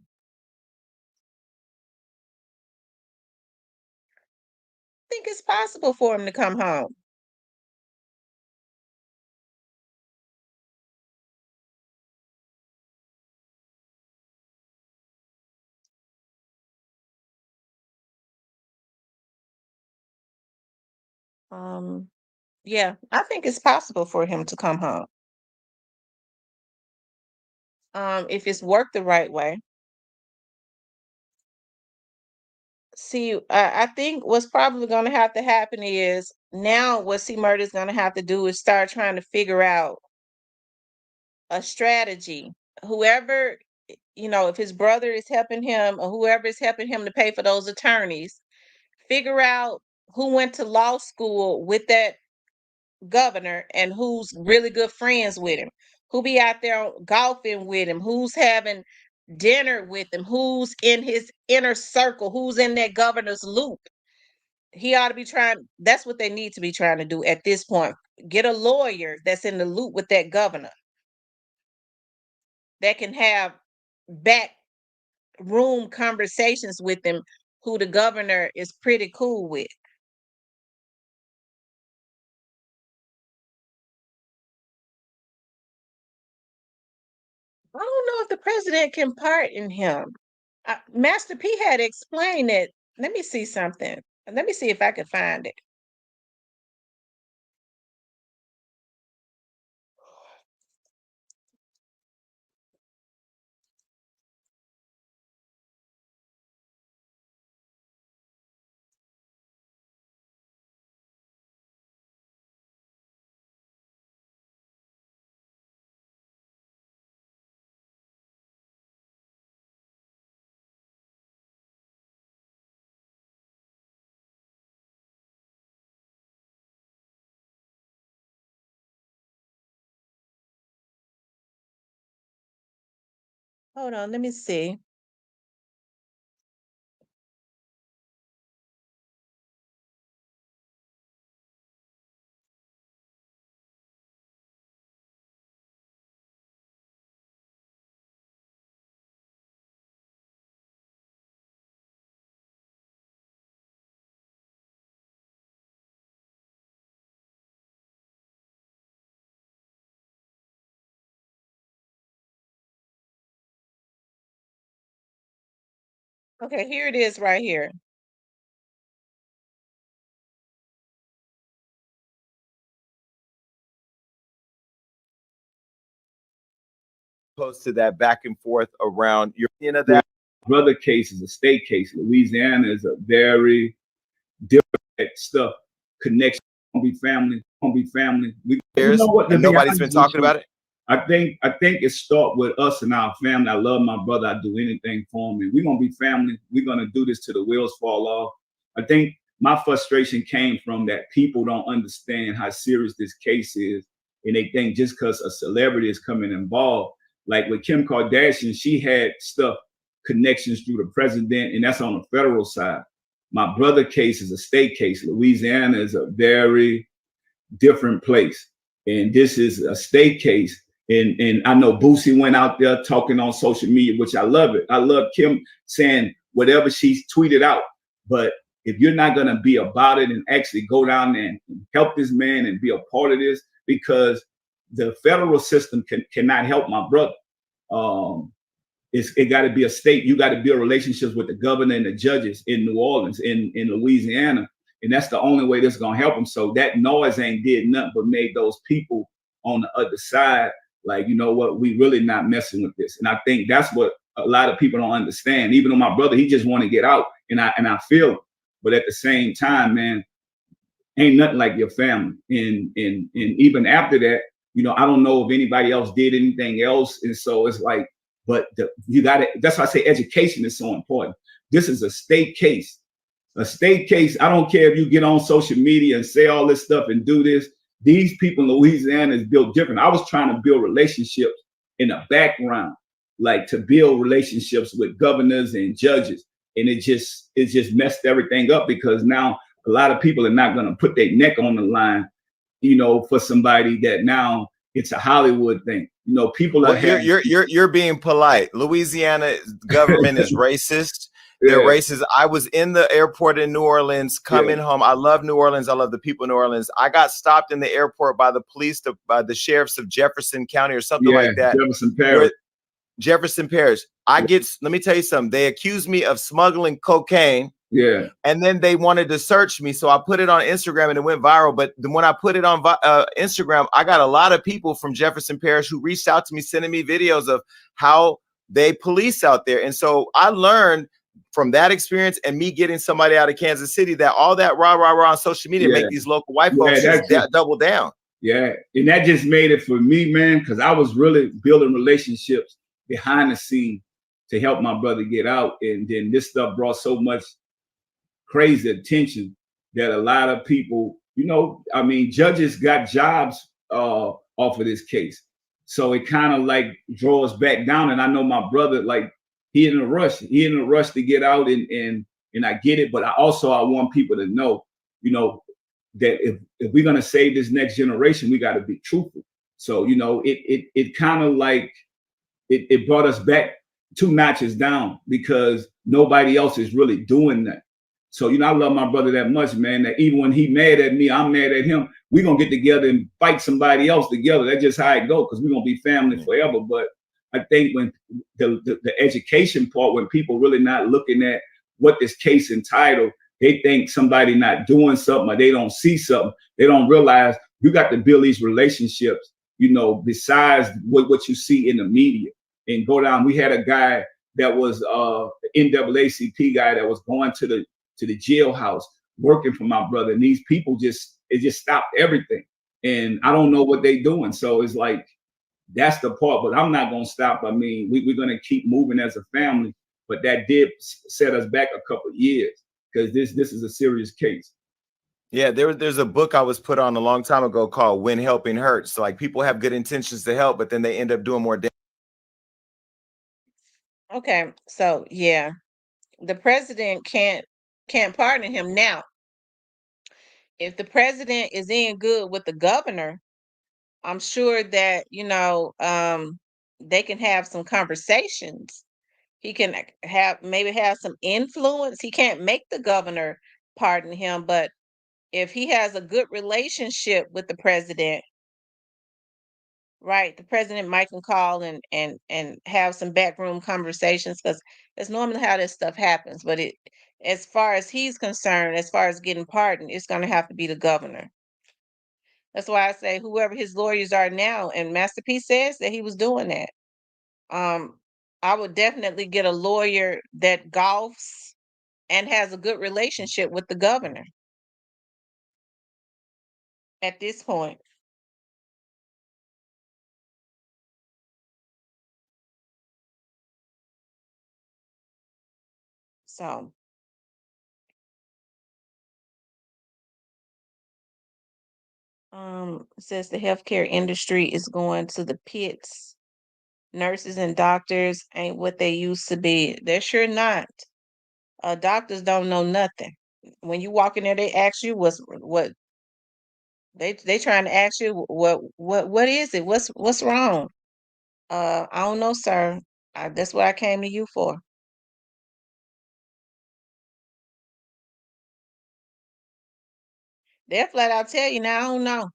I think it's possible for him to come home. Yeah, I think it's possible for him to come home. If it's worked the right way. See, I think what's probably going to have to happen is now what C Murder is going to have to do is start trying to figure out a strategy. Whoever, if his brother is helping him or whoever is helping him to pay for those attorneys, figure out who went to law school with that governor and who's really good friends with him, who be out there golfing with him, who's having dinner with him, who's in his inner circle, who's in that governor's loop. He ought to be trying. That's what they need to be trying to do at this point. Get a lawyer that's in the loop with that governor that can have back room conversations with him, who the governor is pretty cool with. I don't know if the president can pardon him. Master P had explained it. Let me see something. Let me see if I can find it. Hold on, let me see. Okay, here it is right here. Opposed to that back and forth around your, that brother case is a state case. Louisiana is a very different stuff. Connection, gonna be family, gonna be family. You know what? And nobody's been talking about it. I think it starts with us and our family. I love my brother. I do anything for him, and we're gonna be family. We're gonna do this till the wheels fall off. I think my frustration came from that people don't understand how serious this case is, and they think just because a celebrity is coming involved, like with Kim Kardashian, she had stuff connections through the president, and that's on the federal side. My brother case is a state case. Louisiana is a very different place, and this is a state case. And I know Boosie went out there talking on social media, which I love it. I love Kim saying whatever she's tweeted out. But if you're not going to be about it and actually go down there and help this man and be a part of this, because the federal system cannot help my brother. it got to be a state. You got to build relationships with the governor and the judges in New Orleans, in Louisiana, and that's the only way that's gonna help them. So that noise ain't did nothing but made those people on the other side like, you know what, we really not messing with this. And I think that's what a lot of people don't understand. Even though my brother, he just want to get out, and I feel it. But at the same time, man, ain't nothing like your family. And even after that, you know, I don't know if anybody else did anything else. And so it's like, but you got to, that's why I say education is so important. This is a state case. A state case. I don't care if you get on social media and say all this stuff and do this. These people in Louisiana is built different. I was trying to build relationships in the background, like to build relationships with governors and judges. And it just messed everything up, because now a lot of people are not going to put their neck on the line, you know, for somebody that now it's a Hollywood thing. You know, people are. Well, you're being polite. Louisiana government is racist. They're racist. I was in the airport in New Orleans coming home. I love New Orleans. I love the people in New Orleans. I got stopped in the airport by the police, by the sheriffs of Jefferson County or something like that. Jefferson Parish. Let me tell you something. They accused me of smuggling cocaine. Yeah. And then they wanted to search me. So I put it on Instagram and it went viral. But when I put it on Instagram, I got a lot of people from Jefferson Parish who reached out to me, sending me videos of how they police out there. And so I learned from that experience and me getting somebody out of Kansas City that all that rah on social media make these local white folks just double down. Yeah. And that just made it for me, man, because I was really building relationships behind the scene to help my brother get out. And then this stuff brought so much crazy attention that a lot of people, you know, I mean, judges got jobs off of this case. So it kind of like draws back down. And I know my brother, like, he in a rush to get out, and I get it. But I want people to know, you know, that if we're going to save this next generation, we got to be truthful. So, you know, it kind of like, it brought us back 2 notches down, because nobody else is really doing that. So, you know, I love my brother that much, man, that even when he mad at me, I'm mad at him. We're going to get together and fight somebody else together. That's just how it goes, because we're going to be family forever. But I think when the education part, when people really not looking at what this case entitled, they think somebody not doing something, or they don't see something. They don't realize you got to build these relationships, you know, besides what you see in the media. And go down. We had a guy that was NAACP guy that was going to the jailhouse working for my brother. And these people just stopped everything. And I don't know what they're doing. So it's like, that's the part, but I'm not going to stop. I mean, we're going to keep moving as a family, but that did set us back a couple of years, because this is a serious case. Yeah, there's a book I was put on a long time ago called When Helping Hurts. So like, people have good intentions to help, but then they end up doing more damage. Okay, so yeah, the president can't pardon him now. If the president is in good with the governor, I'm sure that, you know, they can have some conversations. He can maybe have some influence. He can't make the governor pardon him, but if he has a good relationship with the president, right, the president might can call and have some backroom conversations, because that's normally how this stuff happens. But as far as he's concerned, as far as getting pardoned, it's going to have to be the governor. That's why I say whoever his lawyers are now, and Master P says that he was doing that. I would definitely get a lawyer that golfs and has a good relationship with the governor at this point. So it says the healthcare industry is going to the pits. Nurses and doctors ain't what they used to be. They're sure not. Doctors don't know nothing. When you walk in there, they ask you what they trying to ask you what is it? What's wrong? I don't know, sir. That's what I came to you for. They'll flat out tell you now, I don't know.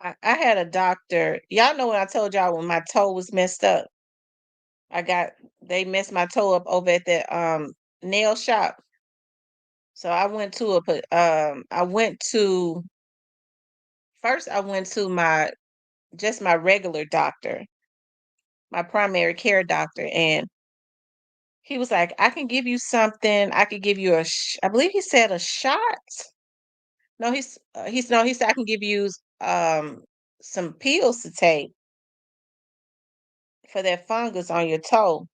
I had a doctor. Y'all know when I told y'all when my toe was messed up. They messed my toe up over at the nail shop. So I went to first I went to my regular doctor, my primary care doctor, and he was like, "I can give you something. I could give you I believe he said a shot. No, no, he said I can give you some pills to take for that fungus on your toe."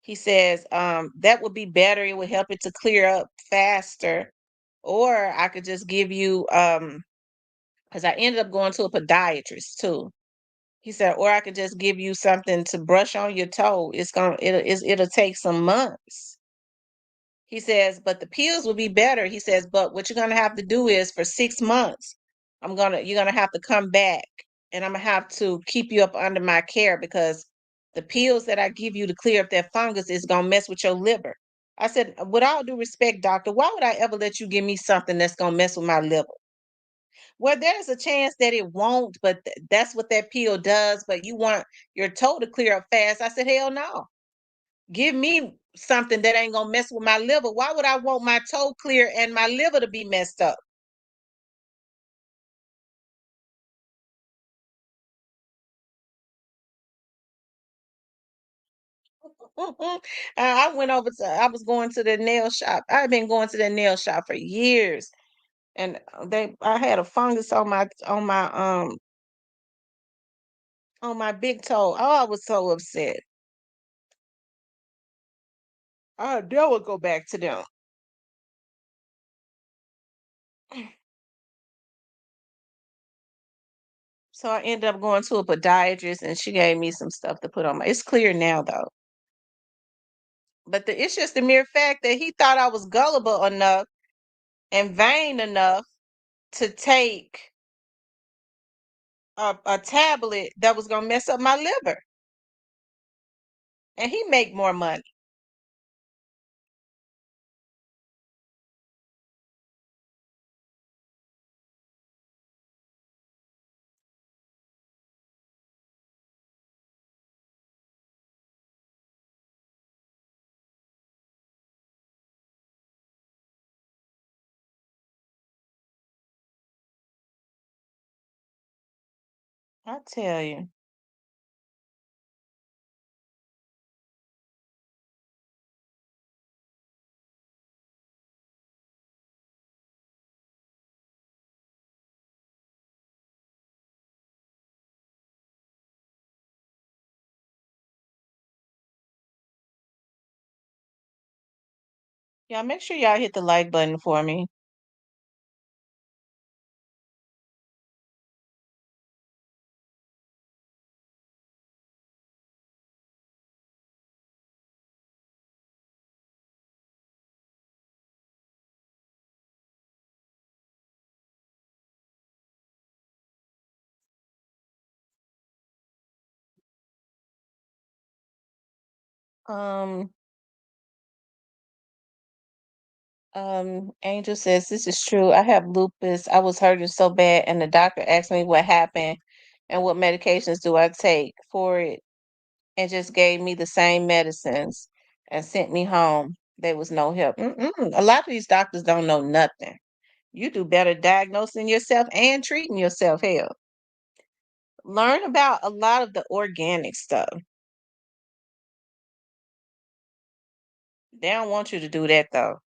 He says that would be better. It would help it to clear up faster. Or I could just give you because I ended up going to a podiatrist too. He said, or I could just give you something to brush on your toe. It'll take some months. He says, but the pills will be better. He says, but what you're gonna have to do is for 6 months, you're gonna have to come back and I'm gonna have to keep you up under my care because the pills that I give you to clear up that fungus is gonna mess with your liver. I said, with all due respect, doctor, why would I ever let you give me something that's gonna mess with my liver? Well, there's a chance that it won't, but that's what that pill does. But you want your toe to clear up fast. I said, hell no. Give me something that ain't gonna mess with my liver. Why would I want my toe clear and my liver to be messed up? I was going to the nail shop. I've been going to the nail shop for years. And I had a fungus on my big toe. Oh, I was so upset. I never go back to them. So I ended up going to a podiatrist and she gave me some stuff to put on it's clear now though. But it's just the mere fact that he thought I was gullible enough and vain enough to take a tablet that was gonna mess up my liver. And he make more money. I tell you. Y'all make sure y'all hit the like button for me. Um Angel says this is true. I have lupus. I was hurting so bad and the doctor asked me what happened and what medications do I take for it and just gave me the same medicines and sent me home. There was no help. A lot of these doctors don't know nothing. You do better diagnosing yourself and treating yourself. Hell, learn about a lot of the organic stuff. They don't want you to do that though.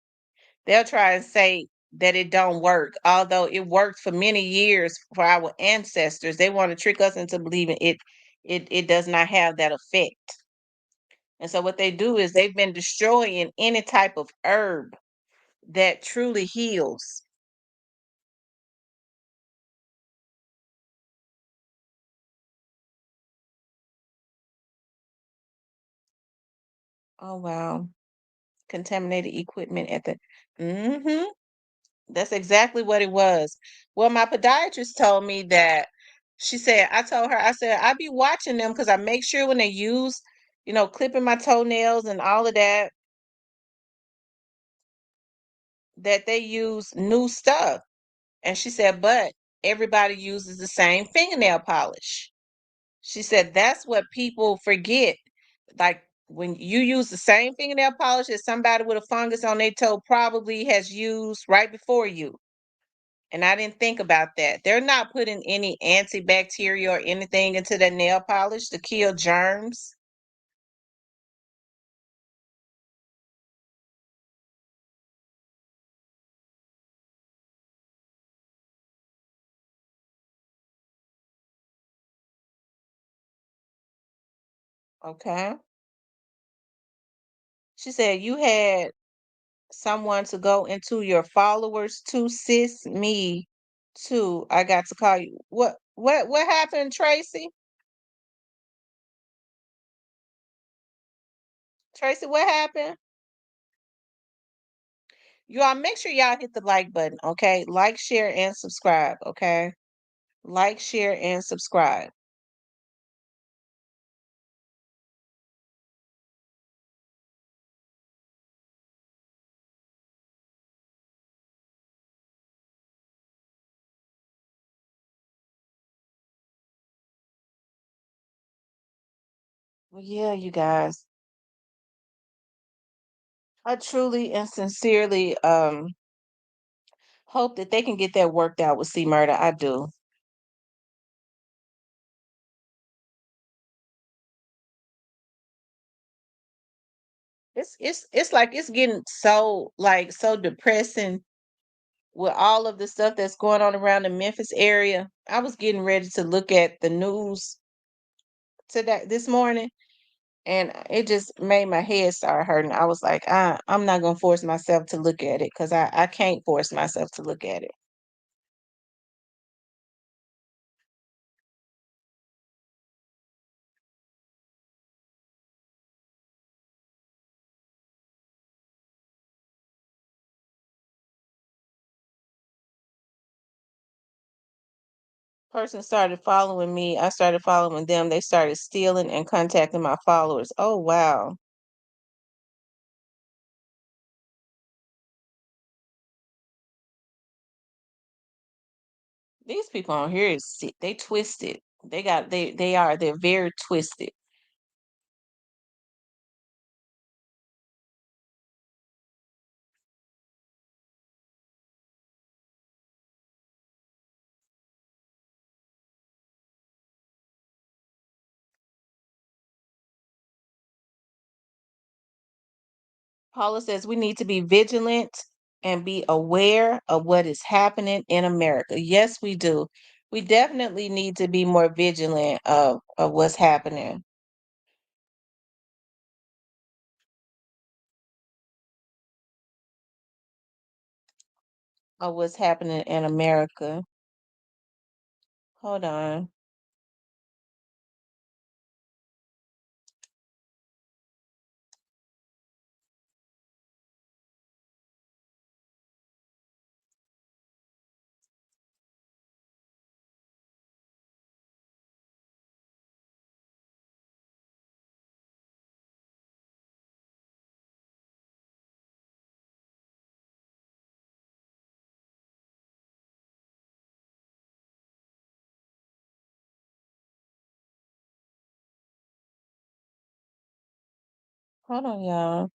They'll try and say that it don't work, although it worked for many years for our ancestors. They want to trick us into believing it does not have that effect. And so what they do is they've been destroying any type of herb that truly heals. Oh wow. Contaminated equipment at the mm-hmm. That's exactly what it was. Well, my podiatrist told me that she said, I told her, I said, I be watching them because I make sure when they use, clipping my toenails and all of that, that they use new stuff. And she said, but everybody uses the same fingernail polish. She said that's what people forget. Like when you use the same fingernail polish that somebody with a fungus on their toe probably has used right before you. And I didn't think about that. They're not putting any antibacterial or anything into the nail polish to kill germs. Okay. She said you had someone to go into your followers too, sis. Me too. I got to call you. What happened, Tracy? Tracy, what happened? Y'all make sure y'all hit the like button, okay? Like, share, and subscribe, okay? Like, share, and subscribe. Well, yeah, you guys. I truly and sincerely hope that they can get that worked out with C Murder. I do. It's like it's getting so like so depressing with all of the stuff that's going on around the Memphis area. I was getting ready to look at the news today this morning, and it just made my head start hurting. I was like, I'm not gonna force myself to look at it because I can't force myself to look at it. Person started following me. I started following them. They started stealing and contacting my followers. Oh wow. These people on here is sick. They twisted. They're very twisted. Paula says we need to be vigilant and be aware of what is happening in America. Yes, we do. We definitely need to be more vigilant of what's happening. Of what's happening in America. Hold on. Hold on, y'all.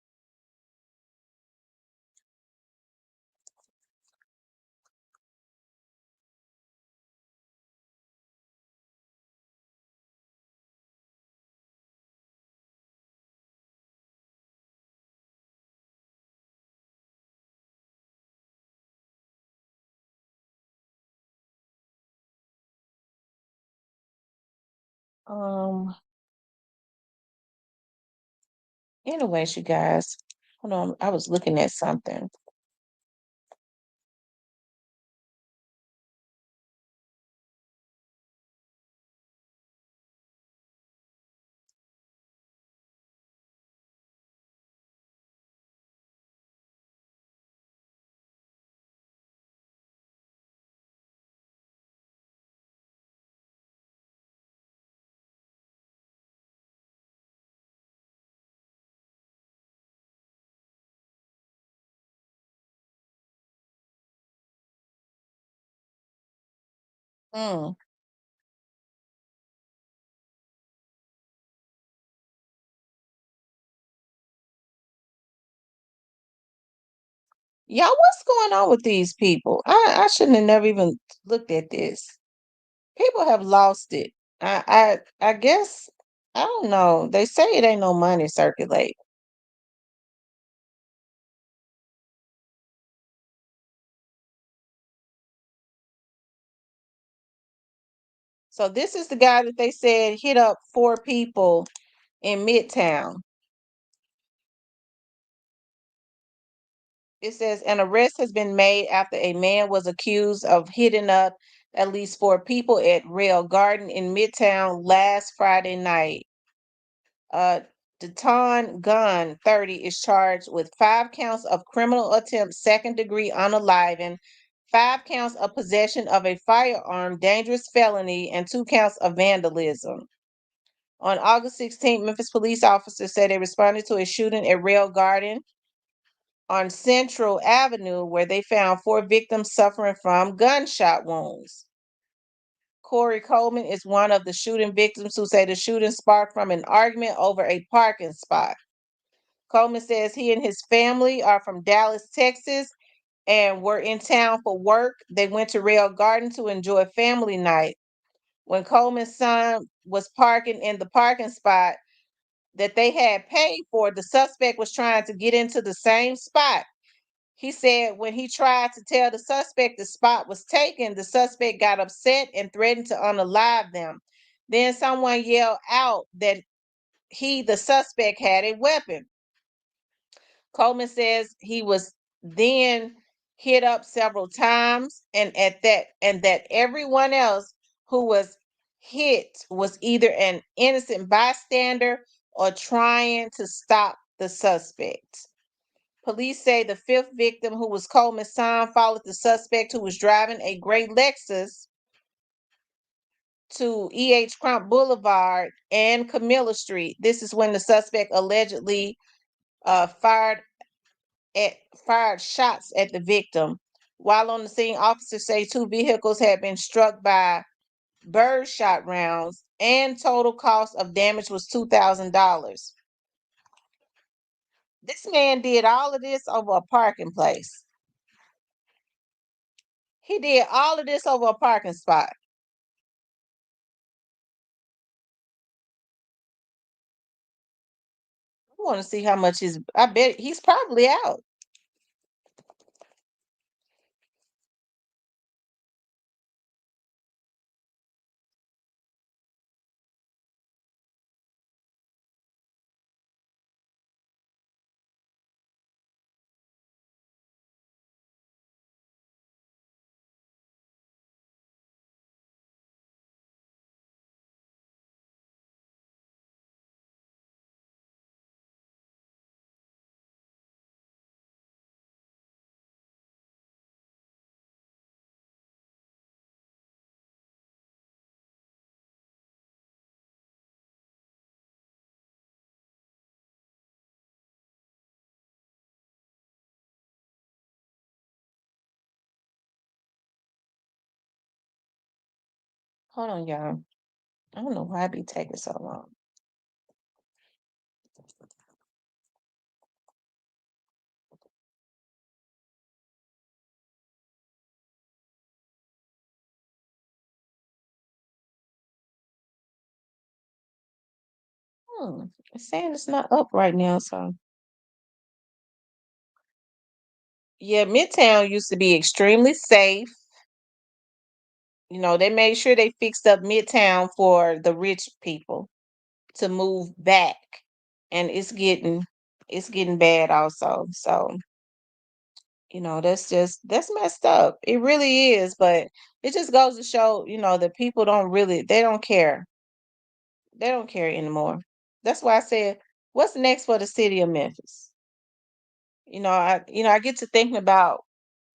Um, anyways, you guys. Hold on. I was looking at something. Mm. Y'all, what's going on with these people? I shouldn't have never even looked at this. People have lost it. I guess I don't know. They say it ain't no money circulate. So this is the guy that they said hit up 4 people in Midtown. It says an arrest has been made after a man was accused of hitting up at least 4 people at Rail Garden in Midtown last Friday night. Deton Gunn, 30, is charged with 5 counts of criminal attempt second-degree unaliving, 5 counts of possession of a firearm, dangerous felony, and 2 counts of vandalism. On August 16th, Memphis police officers said they responded to a shooting at Rail Garden on Central Avenue, where they found 4 victims suffering from gunshot wounds. Corey Coleman is one of the shooting victims who say the shooting sparked from an argument over a parking spot. Coleman says he and his family are from Dallas, Texas, and were in town for work. They went to Rail Garden to enjoy family night. When Coleman's son was parking in the parking spot that they had paid for, the suspect was trying to get into the same spot. He said when he tried to tell the suspect the spot was taken, the suspect got upset and threatened to unalive them. Then someone yelled out that the suspect, had a weapon. Coleman says he was then hit up several times, and that everyone else who was hit was either an innocent bystander or trying to stop the suspect. Police say the 5th victim, who was Coleman's son, followed the suspect, who was driving a gray Lexus, to E.H. Crump Boulevard and Camilla Street. This is when the suspect allegedly fired shots at the victim. While on the scene, officers say 2 vehicles had been struck by birdshot rounds, and total cost of damage was $2,000. This man did all of this over a parking place. He did all of this over a parking spot. I want to see how much I bet he's probably out. Hold on, y'all. I don't know why it be taking so long. It's saying it's not up right now, so yeah, Midtown used to be extremely safe. They made sure they fixed up Midtown for the rich people to move back, and it's getting bad also. So, that's messed up. It really is, but it just goes to show, that people they don't care. They don't care anymore. That's why I said, what's next for the city of Memphis? I get to thinking about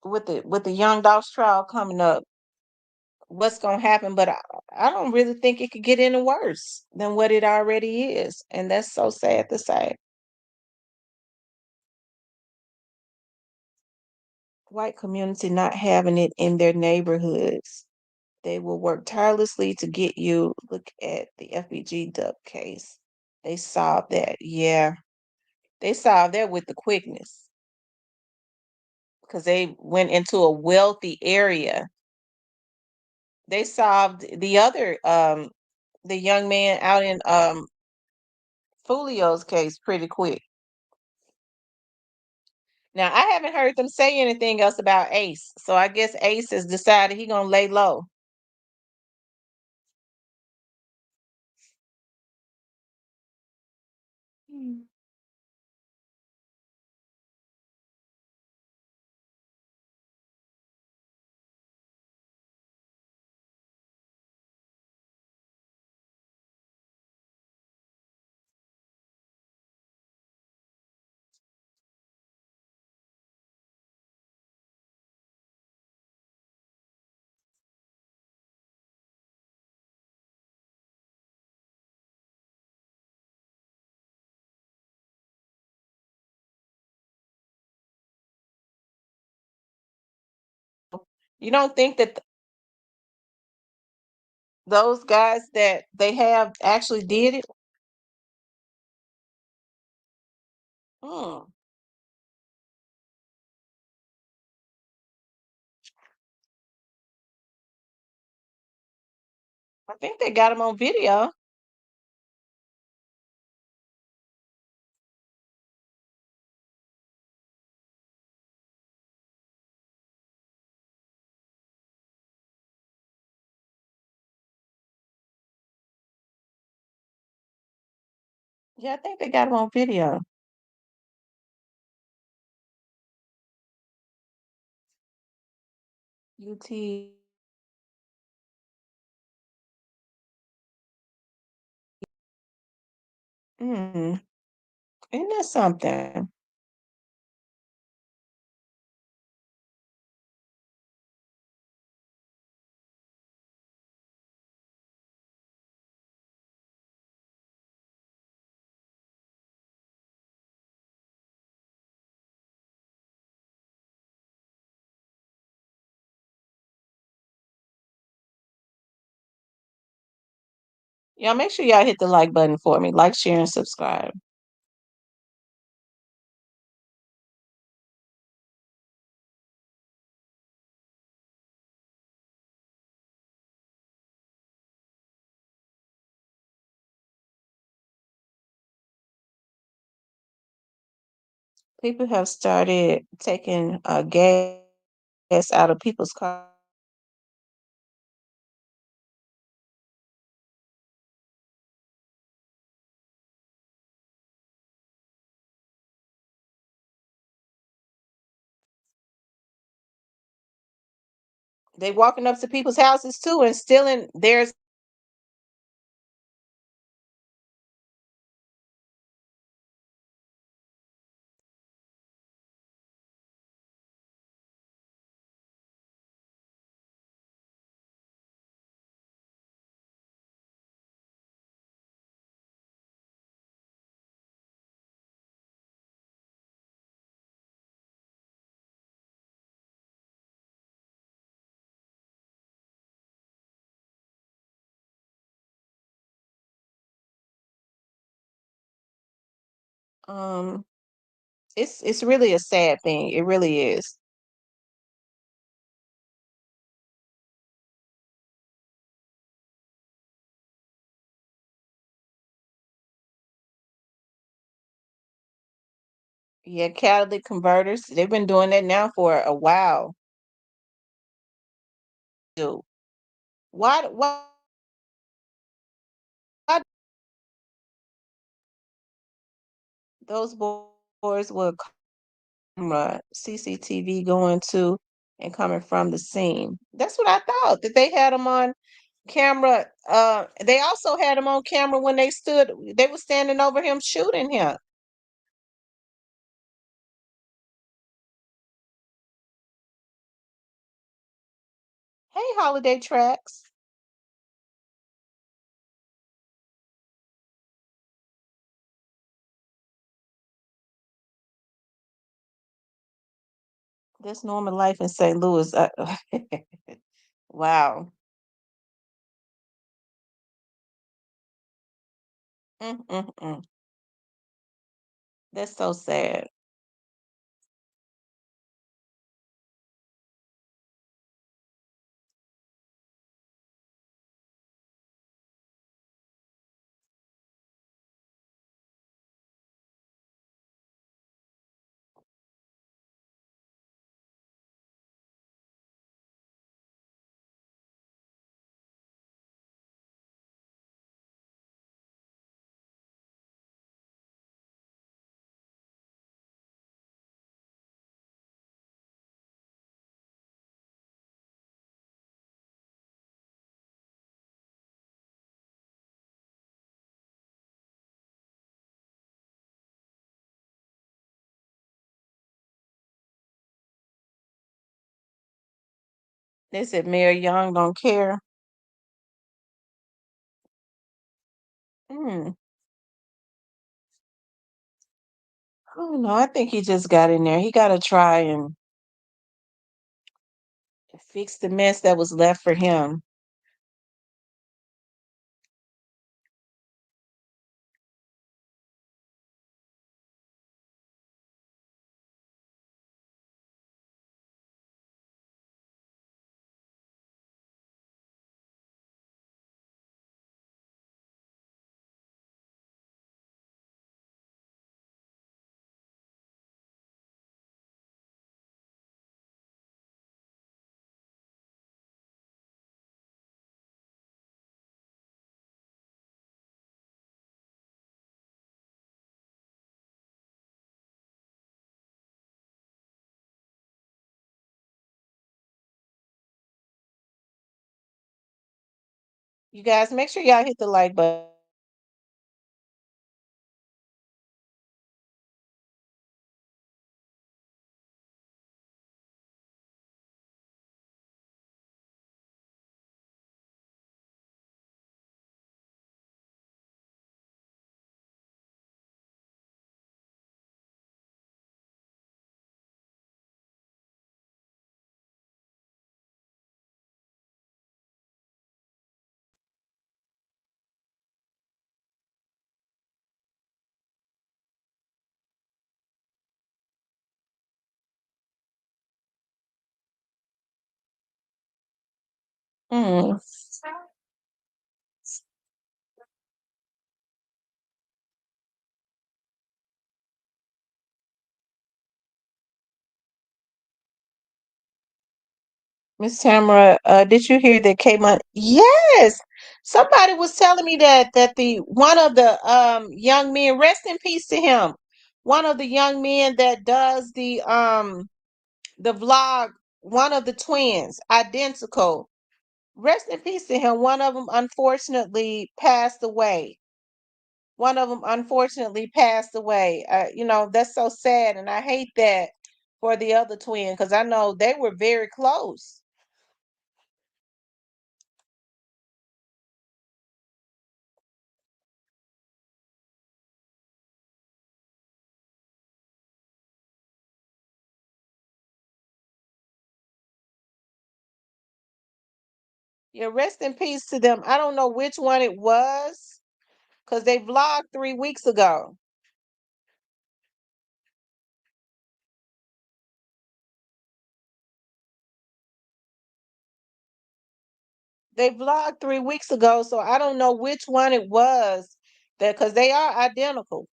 with the Young Dogs trial coming up, what's gonna happen, but I don't really think it could get any worse than what it already is. And that's so sad to say. White community not having it in their neighborhoods. They will work tirelessly to get you. Look at the FBG duck case. They solved that. Yeah, they solved that with the quickness because they went into a wealthy area. They solved the other the young man out in Fulio's case pretty quick. Now I haven't heard them say anything else about Ace, so I guess Ace has decided he gonna lay low. Hmm. You don't think that those guys that they have actually did it? Hmm. I think they got him on video. Yeah, I think they got him on video. UT. Mm. Isn't that something? Y'all make sure y'all hit the like button for me. Like, share, and subscribe. People have started taking gas out of people's cars. They walking up to people's houses too and stealing theirs. Um, it's really a sad thing. It really is. Yeah, catalytic converters. They've been doing that now for a while. Dude, why those boys will camera CCTV going to and coming from the scene? That's what I thought, that they had them on camera. They also had him on camera when they were standing over him shooting him. Hey, Holiday Tracks. This normal life in St. Louis. Wow. Mm-mm-mm. That's so sad. They said Mayor Young don't care. Hmm. I don't know. I think he just got in there. He got to try and fix the mess that was left for him. You guys, make sure y'all hit the like button. Mm. Miss Tamara, did you hear that came on? Yes. Somebody was telling me that the one of the young men, rest in peace to him. One of the young men that does the vlog, one of the twins, identical. Rest in peace to him. One of them unfortunately passed away. One of them unfortunately passed away. That's so sad, and I hate that for the other twin because I know they were very close. Yeah, rest in peace to them. I don't know which one it was because they vlogged 3 weeks ago. They vlogged 3 weeks ago, so I don't know which one it was that because they are identical.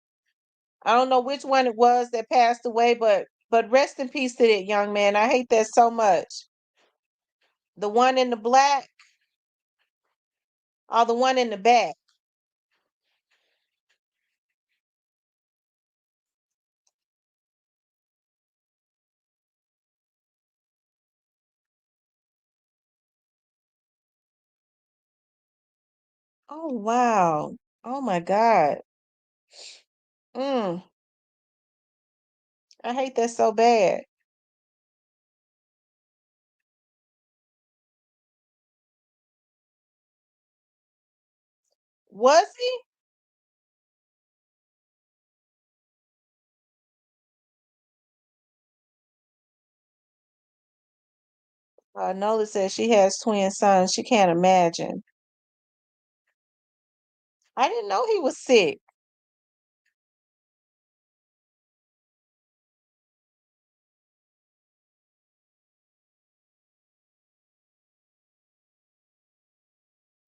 I don't know which one it was that passed away, but rest in peace to that young man. I hate that so much. The one in the black or the one in the back. Oh wow. Oh my God. Mm, I hate that so bad. Was he? Nola says she has twin sons. She can't imagine. I didn't know he was sick.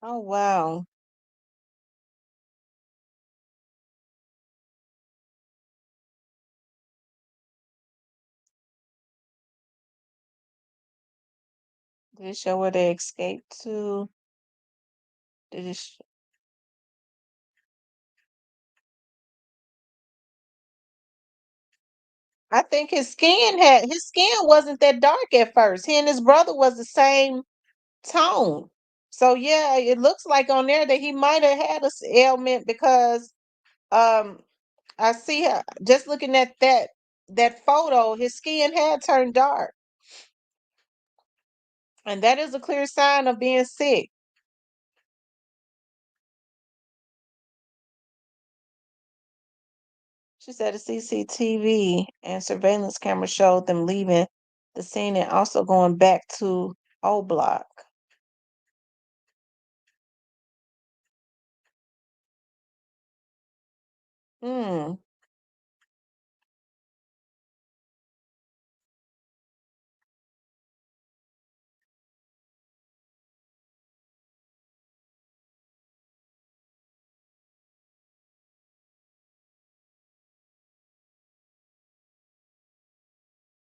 Oh wow. Did it show where they escaped to? Did it? I think his skin wasn't that dark at first. He and his brother was the same tone. So yeah, it looks like on there that he might have had a ailment because um I see just looking at that photo, his skin had turned dark, and that is a clear sign of being sick. She said the CCTV and surveillance camera showed them leaving the scene and also going back to O Block. Hmm.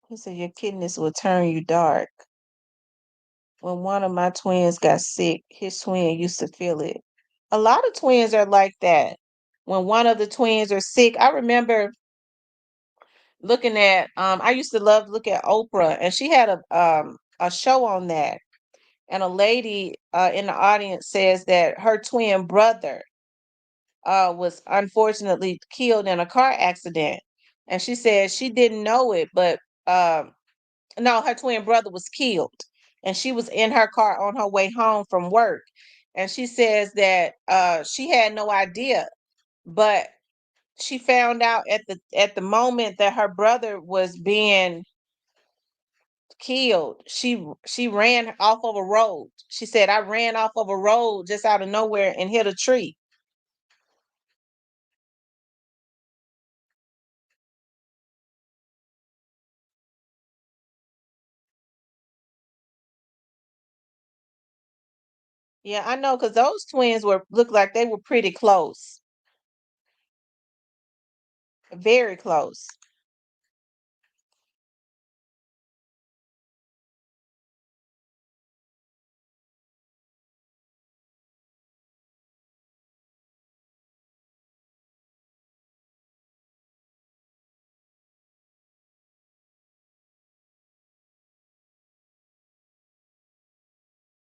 He said your kidneys will turn you dark. When one of my twins got sick, his twin used to feel it. A lot of twins are like that. When one of the twins are sick, I remember looking at I used to love to look at Oprah, and she had a show on that, and a lady in the audience says that her twin brother was unfortunately killed in a car accident, and she said she didn't know it, but um no, her twin brother was killed, and she was in her car on her way home from work, and she says that she had no idea, but she found out at the moment that her brother was being killed. She ran off of a road. She said, I ran off of a road just out of nowhere and hit a tree. Yeah, I know, because those twins were looked like they were pretty close. Very close.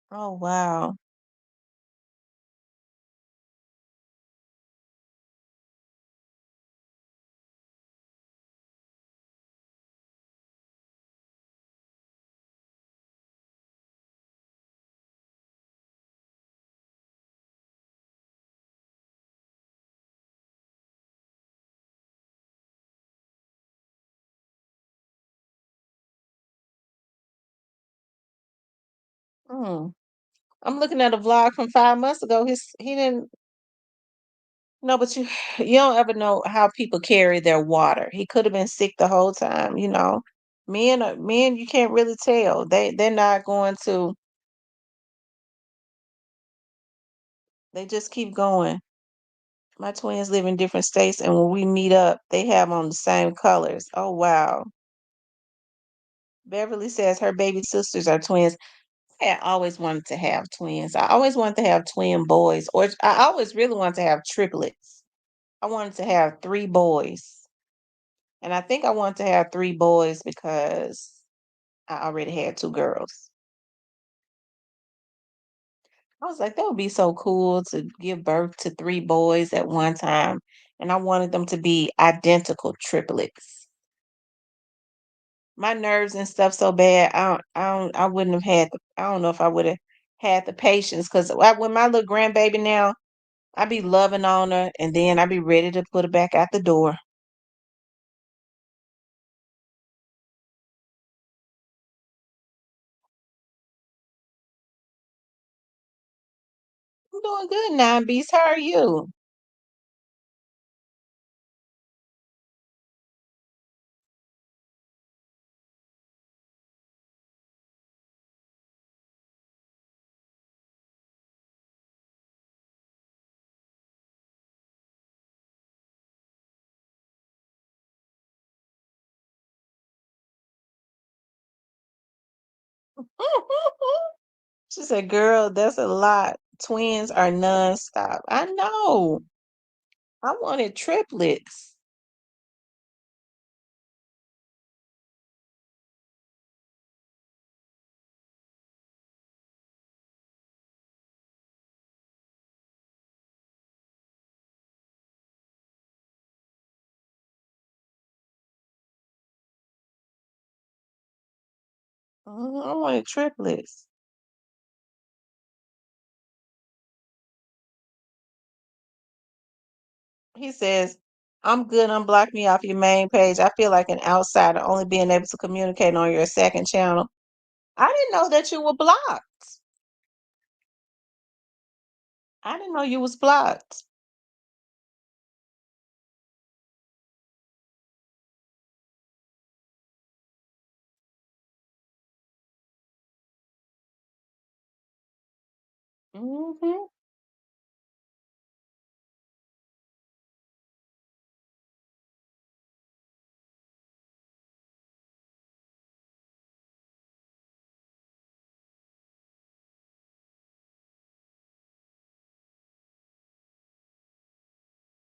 Oh wow. Hmm. I'm looking at a vlog from 5 months ago. He didn't. No, but you don't ever know how people carry their water. He could have been sick the whole time, you know. Men, you can't really tell. They're not going to. They just keep going. My twins live in different states, and when we meet up, they have on the same colors. Oh wow. Beverly says her baby sisters are twins. I always wanted to have twins. I always wanted to have twin boys, or I always really wanted to have triplets. I wanted to have three boys. And I think I wanted to have three boys because I already had two girls. I was like, that would be so cool to give birth to three boys at one time. And I wanted them to be identical triplets. My nerves and stuff so bad. I wouldn't have had. I don't know if I would have had the patience because when my little grandbaby now, I be loving on her, and then I be ready to put her back out the door. I'm doing good, Nine Beast. How are you? She said, "Girl, that's a lot. Twins are nonstop." I know. I wanted triplets. I wanted triplets. He says, "I'm good. Unblock me off your main page. I feel like an outsider only being able to communicate on your second channel." I didn't know that you were blocked. I didn't know you was blocked. Hmm.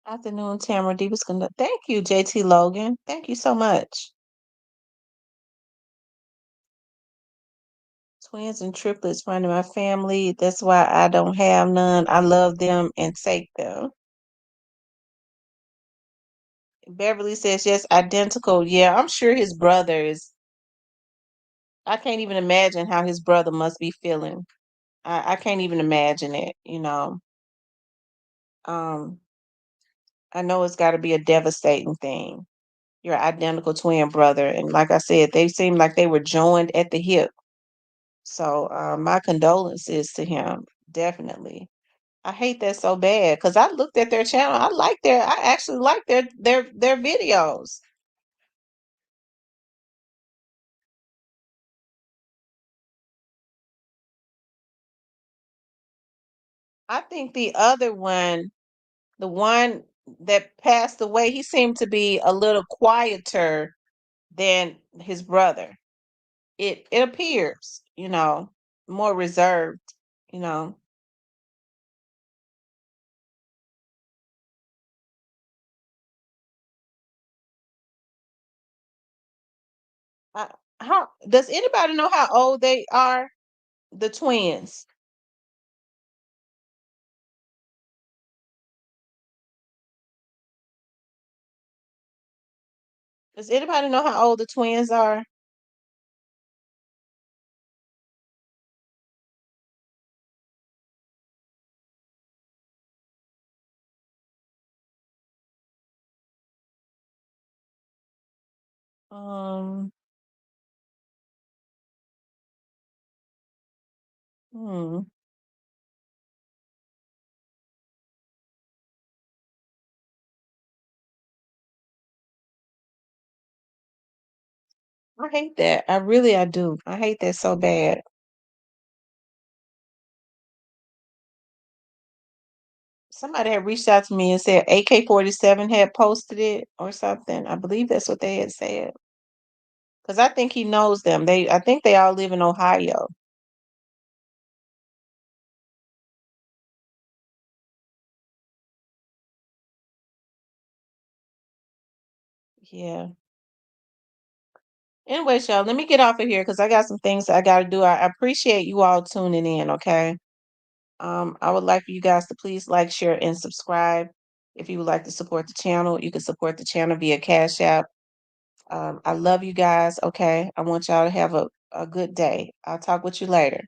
Afternoon, Tamara D was gonna thank you, JT Logan. Thank you so much. Twins and triplets running my family. That's why I don't have none. I love them and take them. Beverly says, yes, identical. Yeah, I'm sure his brother is. I can't even imagine how his brother must be feeling. I can't even imagine it. Um, I know it's got to be a devastating thing. Your identical twin brother. And like I said, they seem like they were joined at the hip. So my condolences to him, definitely. I hate that so bad because I looked at their channel. I actually like their videos. I think the other one, the one that passed away, he seemed to be a little quieter than his brother. It appears, more reserved, you know. I, how does anybody know how old they are? The twins. Does anybody know how old the twins are? Um, hmm. I hate that. I do. I hate that so bad. Somebody had reached out to me and said AK-47 had posted it or something. I believe that's what they had said. Because I think he knows them. I think they all live in Ohio. Yeah. Anyways, y'all, let me get off of here because I got some things I got to do. I appreciate you all tuning in. Okay. I would like for you guys to please like, share, and subscribe. If you would like to support the channel, you can support the channel via Cash App. I love you guys. Okay. I want y'all to have a good day. I'll talk with you later.